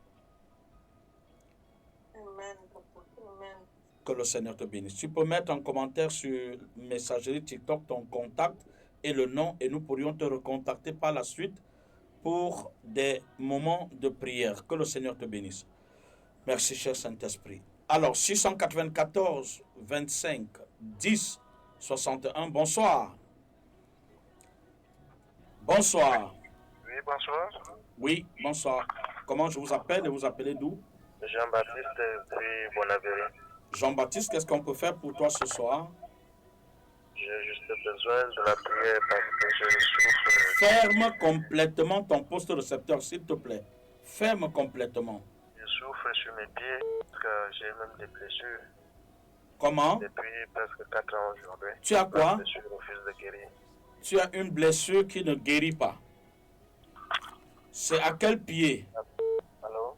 Amen, papa. Amen. Que le Seigneur te bénisse. Tu peux mettre en commentaire sur messagerie TikTok ton contact et le nom et nous pourrions te recontacter par la suite pour des moments de prière. Que le Seigneur te bénisse. Merci, cher Saint-Esprit. Alors, 694 25 10 61. Bonsoir. Bonsoir. Oui, bonsoir. Oui, bonsoir. Comment je vous appelle et vous appelez d'où? Jean-Baptiste puis Bonavéry. Jean-Baptiste, qu'est-ce qu'on peut faire pour toi ce soir? J'ai juste besoin de la prière parce que je souffre. Ferme complètement ton poste récepteur, s'il te plaît. Ferme complètement. Je souffre sur mes pieds parce que j'ai même des blessures Comment? depuis presque 4 ans aujourd'hui. Tu as quoi? La blessure refuse de guérir. Tu as une blessure qui ne guérit pas. C'est à quel pied? Allô?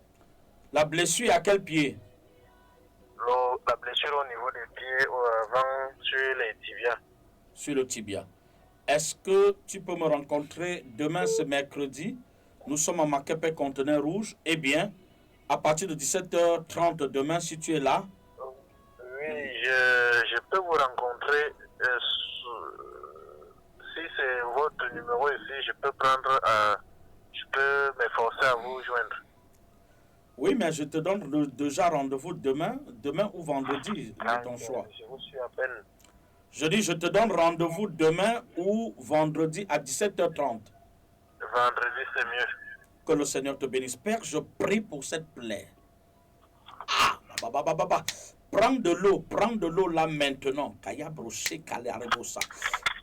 La blessure est à quel pied? La blessure au niveau des pieds avant sur les tibias. Sur le tibia. Est-ce que tu peux me rencontrer demain, ce mercredi? Nous sommes à Makepe Conteneur Rouge. Eh bien, à partir de 17h30 demain, si tu es là. Oui, je peux vous rencontrer. Si c'est votre numéro ici, je peux prendre, je peux m'efforcer à vous joindre. Oui, mais je te donne déjà rendez-vous demain ou vendredi, de ton choix. Je vous suis à peine. Je dis, je te donne rendez-vous demain ou vendredi à 17h30. Vendredi, c'est mieux. Que le Seigneur te bénisse. Père, je prie pour cette plaie. Ah, prends de l'eau là maintenant.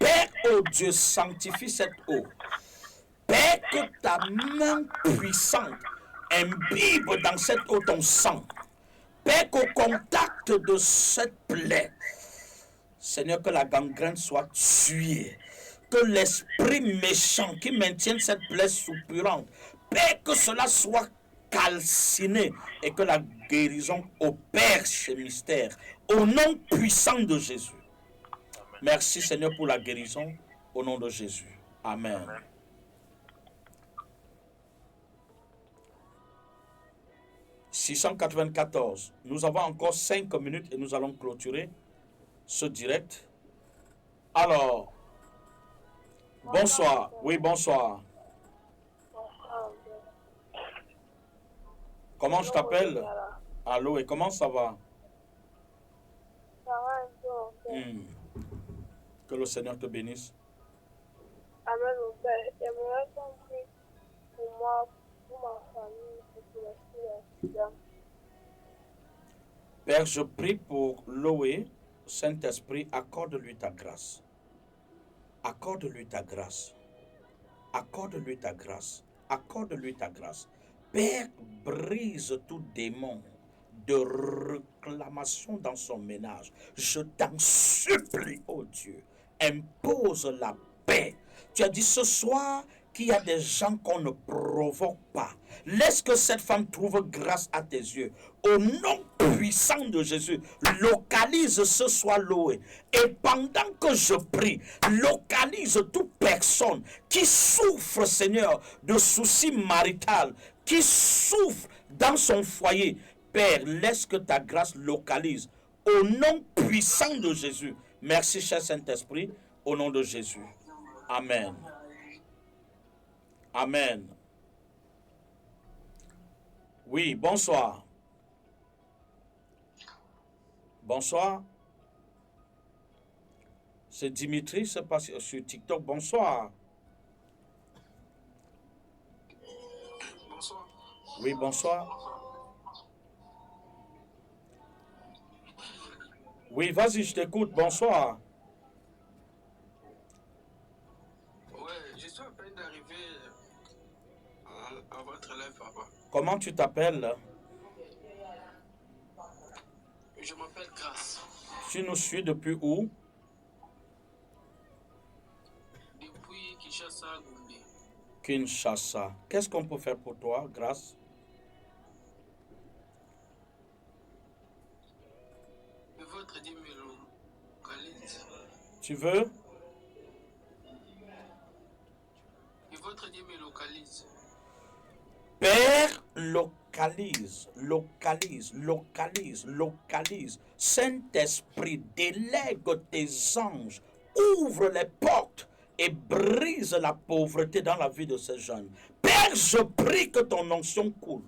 Père, oh Dieu, sanctifie cette eau. Père, que ta main puissante imbibe dans cette eau ton sang. Père, qu'au contact de cette plaie, Seigneur, que la gangrène soit tuée. Que l'esprit méchant qui maintienne cette plaie soupirante, Père, que cela soit calciné et que la guérison opère ce mystère. Au nom puissant de Jésus. Merci Seigneur pour la guérison. Au nom de Jésus. Amen. Amen. « 694. Nous avons encore 5 minutes et nous allons clôturer ce direct. Alors, bonsoir. Oui, bonsoir. Comment je t'appelle? Allô, et comment ça va? Ça va, Hmm. Que le Seigneur te bénisse. Amen, mon Père. J'aimerais qu'on prie pour moi, pour ma famille, et pour les filles. Père, je prie pour Loé. Saint-Esprit, accorde-lui ta grâce. Accorde-lui ta grâce. Accorde-lui ta grâce. Accorde-lui ta grâce. Père, brise tout démon de réclamation dans son ménage. Je t'en supplie, oh Dieu, impose la paix. Tu as dit ce soir qu'il y a des gens qu'on ne provoque pas. Laisse que cette femme trouve grâce à tes yeux. Au nom puissant de Jésus, localise ce soir Loé. Et pendant que je prie, localise toute personne qui souffre, Seigneur, de soucis maritaux, qui souffre dans son foyer. Père, laisse que ta grâce localise. Au nom puissant de Jésus. Merci, cher Saint-Esprit, au nom de Jésus. Amen. Amen. Oui, bonsoir. Bonsoir. C'est Dimitri, c'est pas sur TikTok. Bonsoir. Bonsoir. Oui, bonsoir. Oui, vas-y, je t'écoute. Bonsoir. Ouais, je suis en train d'arriver à votre élève, papa. Comment tu t'appelles? Je m'appelle Grâce. Tu nous suis depuis où? Depuis Kinshasa, Gombe. Kinshasa. Qu'est-ce qu'on peut faire pour toi, grâce? Votre Dieu me localise. Tu veux? localise, localise, localise, localise. Saint-Esprit, délègue tes anges, ouvre les portes et brise la pauvreté dans la vie de ces jeunes. Père, je prie que ton onction coule.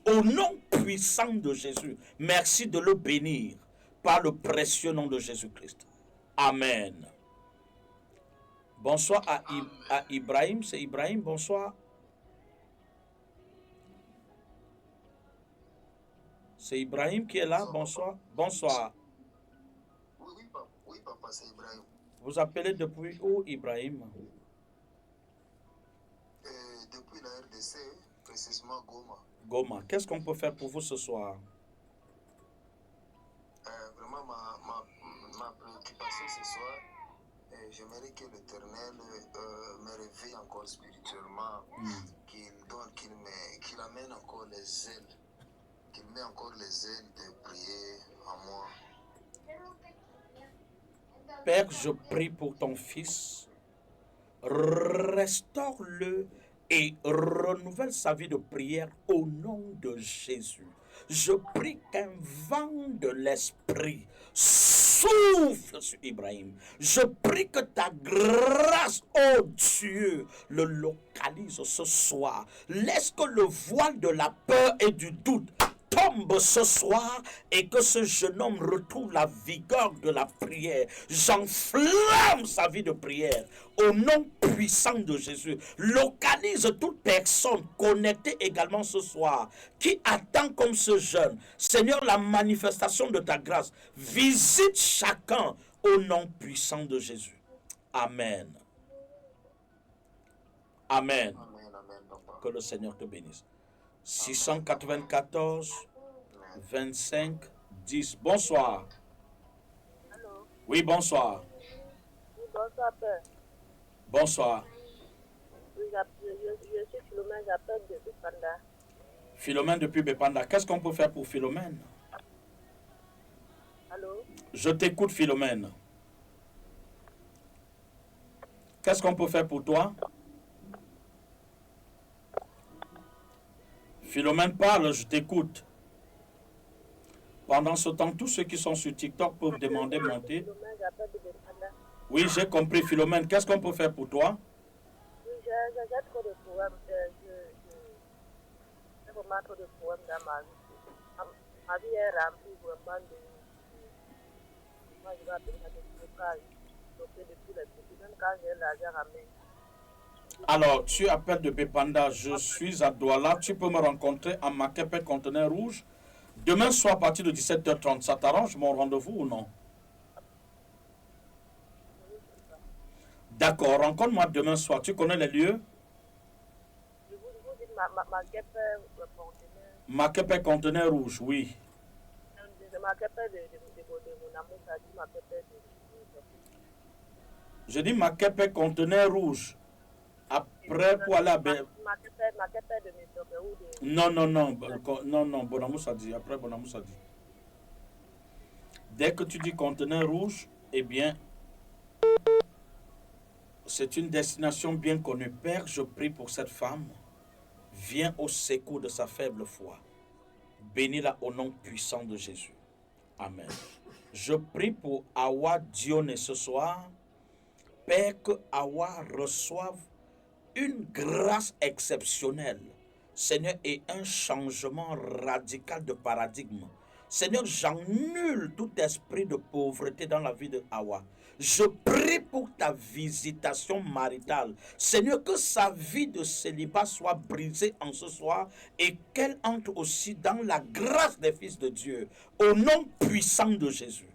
Au nom puissant de Jésus, merci de le bénir par le précieux nom de Jésus-Christ. Amen. Bonsoir à Ibrahim. C'est Ibrahim, bonsoir. C'est Ibrahim qui est là, bonsoir. Bonsoir. Oui, papa, c'est Ibrahim. Vous appelez depuis où, Ibrahim? Depuis la RDC, précisément Goma. Goma. Qu'est-ce qu'on peut faire pour vous ce soir? Vraiment, ma préoccupation ce soir, j'aimerais que l'Éternel me réveille encore spirituellement, qu'il amène encore les ailes, qu'il met encore les ailes de prier en moi. Père, je prie pour ton fils. Restaure-le et renouvelle sa vie de prière au nom de Jésus. Je prie qu'un vent de l'esprit souffle sur Ibrahim. Je prie que ta grâce, oh Dieu, le localise ce soir. Laisse que le voile de la peur et du doute tombe ce soir et que ce jeune homme retrouve la vigueur de la prière. J'enflamme sa vie de prière au nom puissant de Jésus. Localise toute personne connectée également ce soir qui attend comme ce jeune. Seigneur, la manifestation de ta grâce. Visite chacun au nom puissant de Jésus. Amen. Amen. Que le Seigneur te bénisse. 694 25 10. Bonsoir. Allô? Oui, bonsoir. Oui, bonsoir, Père. Bonsoir. Oui, je suis Philomène, j'appelle de Bépanda. Philomène depuis Bépanda. Qu'est-ce qu'on peut faire pour Philomène? Allô? Je t'écoute, Philomène. Qu'est-ce qu'on peut faire pour toi? Philomène parle, je t'écoute. Pendant ce temps, tous ceux qui sont sur TikTok peuvent demander monter. Philomène, j'appelle de Bépanda. Oui, j'ai compris, Philomène. Qu'est-ce qu'on peut faire pour toi? Oui, j'ai trop de problèmes. J'ai vraiment trop de problèmes dans ma vie. Ma vie est remplie vraiment de... Moi, je vais appeler ça de blocage. Bloqué depuis les petits. Même quand j'ai l'argent à main. Alors, tu appelles de Bépanda, je suis à Douala, tu peux me rencontrer à Makepe Conteneur Rouge. Demain soir à partir de 17h30, ça t'arrange mon rendez-vous ou non? D'accord, rencontre-moi demain soir, tu connais les lieux? Je vous dis Makepe Conteneur. Makepe Conteneur Rouge, oui. Makepe de mon amour, ça dit Makepe de... Je dis Makepe Conteneur Rouge. Après, pour aller à... Non, Bonamou ça dit. Après, Bonamou ça dit. Dès que tu dis conteneur rouge, eh bien, c'est une destination bien connue. Père, je prie pour cette femme. Viens au secours de sa faible foi. Bénis-la au nom puissant de Jésus. Amen. Je prie pour Awa Dionne ce soir. Père, que Awa reçoive une grâce exceptionnelle, Seigneur, et un changement radical de paradigme. Seigneur, j'annule tout esprit de pauvreté dans la vie de Awa. Je prie pour ta visitation maritale. Seigneur, que sa vie de célibat soit brisée en ce soir et qu'elle entre aussi dans la grâce des fils de Dieu. Au nom puissant de Jésus.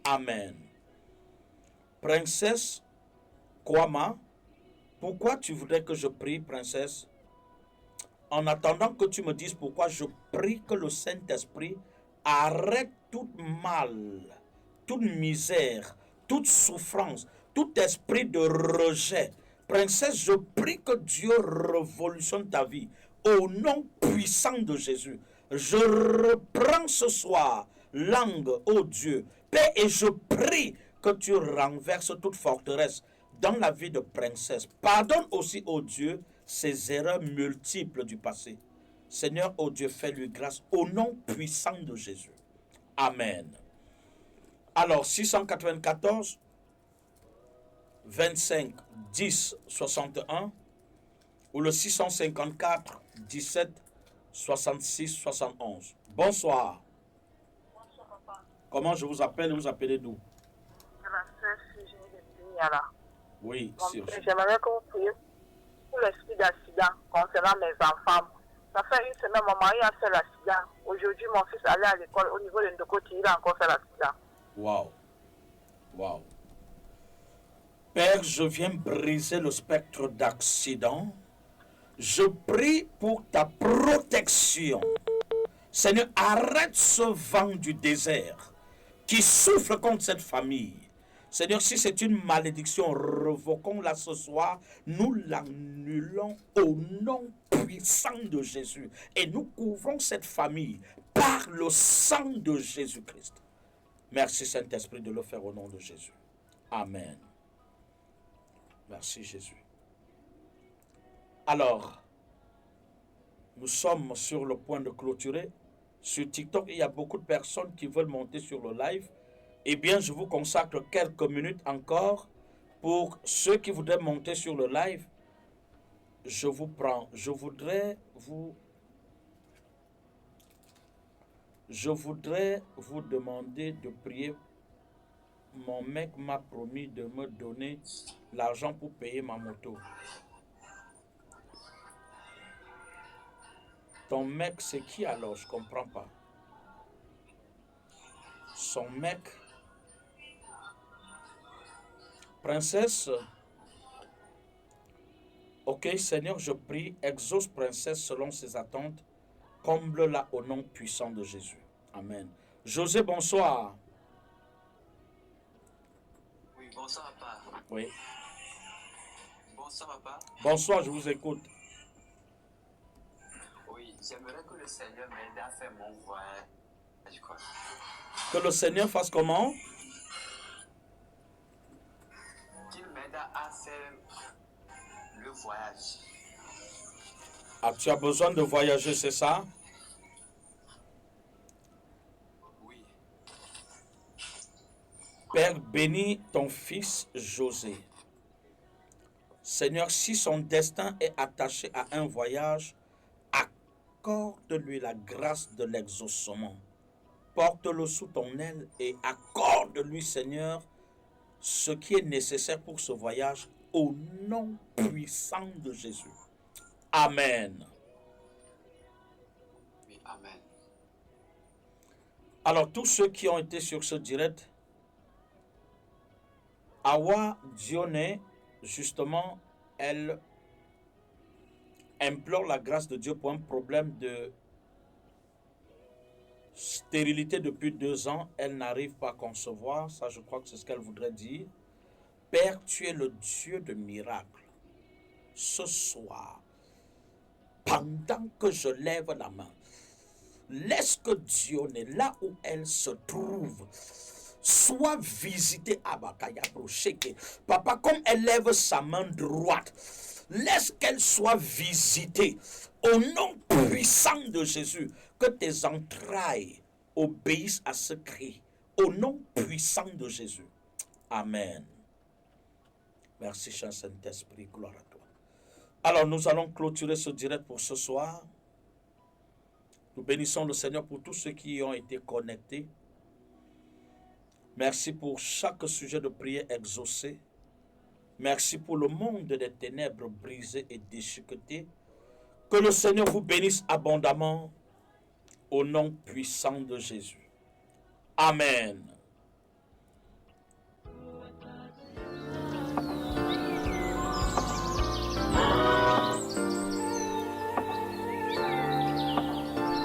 Amen. Princesse Kwama, pourquoi tu voudrais que je prie, princesse? En attendant que tu me dises pourquoi, je prie que le Saint-Esprit arrête tout mal, toute misère, toute souffrance, tout esprit de rejet. Princesse, je prie que Dieu révolutionne ta vie. Au nom puissant de Jésus, je reprends ce soir langue, ô Dieu, paix, et je prie que tu renverses toute forteresse dans la vie de princesse. Pardonne aussi, ô Dieu, ses erreurs multiples du passé. Seigneur, oh Dieu, fais-lui grâce au nom puissant de Jésus. Amen. Alors, 694, 25, 10, 61, ou le 654, 17, 66, 71. Bonsoir. Bonsoir, papa. Comment je vous appelle et vous appelez d'où? C'est la sœur Virginie de Pignala. Oui, Mon c'est père, j'aimerais que vous priez pour l'esprit d'accident concernant mes enfants. Ça fait une semaine, mon mari a fait l'accident. Aujourd'hui, mon fils allait à l'école au niveau de Ndokoti, il a encore fait l'accident. Waouh. Waouh. Père, je viens briser le spectre d'accident. Je prie pour ta protection. Seigneur, arrête ce vent du désert qui souffle contre cette famille. Seigneur, si c'est une malédiction, revoquons-la ce soir. Nous l'annulons au nom puissant de Jésus. Et nous couvrons cette famille par le sang de Jésus-Christ. Merci Saint-Esprit de le faire au nom de Jésus. Amen. Merci Jésus. Alors, nous sommes sur le point de clôturer. Sur TikTok, il y a beaucoup de personnes qui veulent monter sur le live. Eh bien, je vous consacre quelques minutes encore pour ceux qui voudraient monter sur le live. Je vous prends. Je voudrais vous demander de prier. Mon mec m'a promis de me donner l'argent pour payer ma moto. Ton mec, c'est qui alors? Je ne comprends pas. Son mec. Princesse. Ok, Seigneur, je prie, exauce Princesse selon ses attentes. Comble-la au nom puissant de Jésus. Amen. José, bonsoir. Oui, bonsoir, papa. Oui. Bonsoir, papa. Bonsoir, je vous écoute. Oui, j'aimerais que le Seigneur m'aide à faire mon voyage. Quoi. Que le Seigneur fasse comment? Qu'il m'aide à faire le voyage. Ah, tu as besoin de voyager, c'est ça? Oui. Père, bénis ton fils José. Seigneur, si son destin est attaché à un voyage, accorde-lui la grâce de l'exaucement. Porte-le sous ton aile et accorde-lui, Seigneur, ce qui est nécessaire pour ce voyage au nom puissant de Jésus. Amen. Oui, amen. Alors, tous ceux qui ont été sur ce direct, Awa Dionne, justement, elle implore la grâce de Dieu pour un problème de stérilité depuis 2 ans. Elle n'arrive pas à concevoir. Ça, je crois que c'est ce qu'elle voudrait dire. Père, tu es le Dieu de miracles. Ce soir, pendant que je lève la main, laisse que Dionne, là où elle se trouve, soit visitée à Bakaya Brocheke. Papa, comme elle lève sa main droite, laisse qu'elle soit visitée au nom puissant de Jésus. Que tes entrailles obéissent à ce cri au nom puissant de Jésus. Amen. Merci, cher Saint-Esprit. Gloire à toi. Alors, nous allons clôturer ce direct pour ce soir. Nous bénissons le Seigneur pour tous ceux qui y ont été connectés. Merci pour chaque sujet de prière exaucé. Merci pour le monde des ténèbres brisé et déchiqueté. Que le Seigneur vous bénisse abondamment au nom puissant de Jésus. Amen.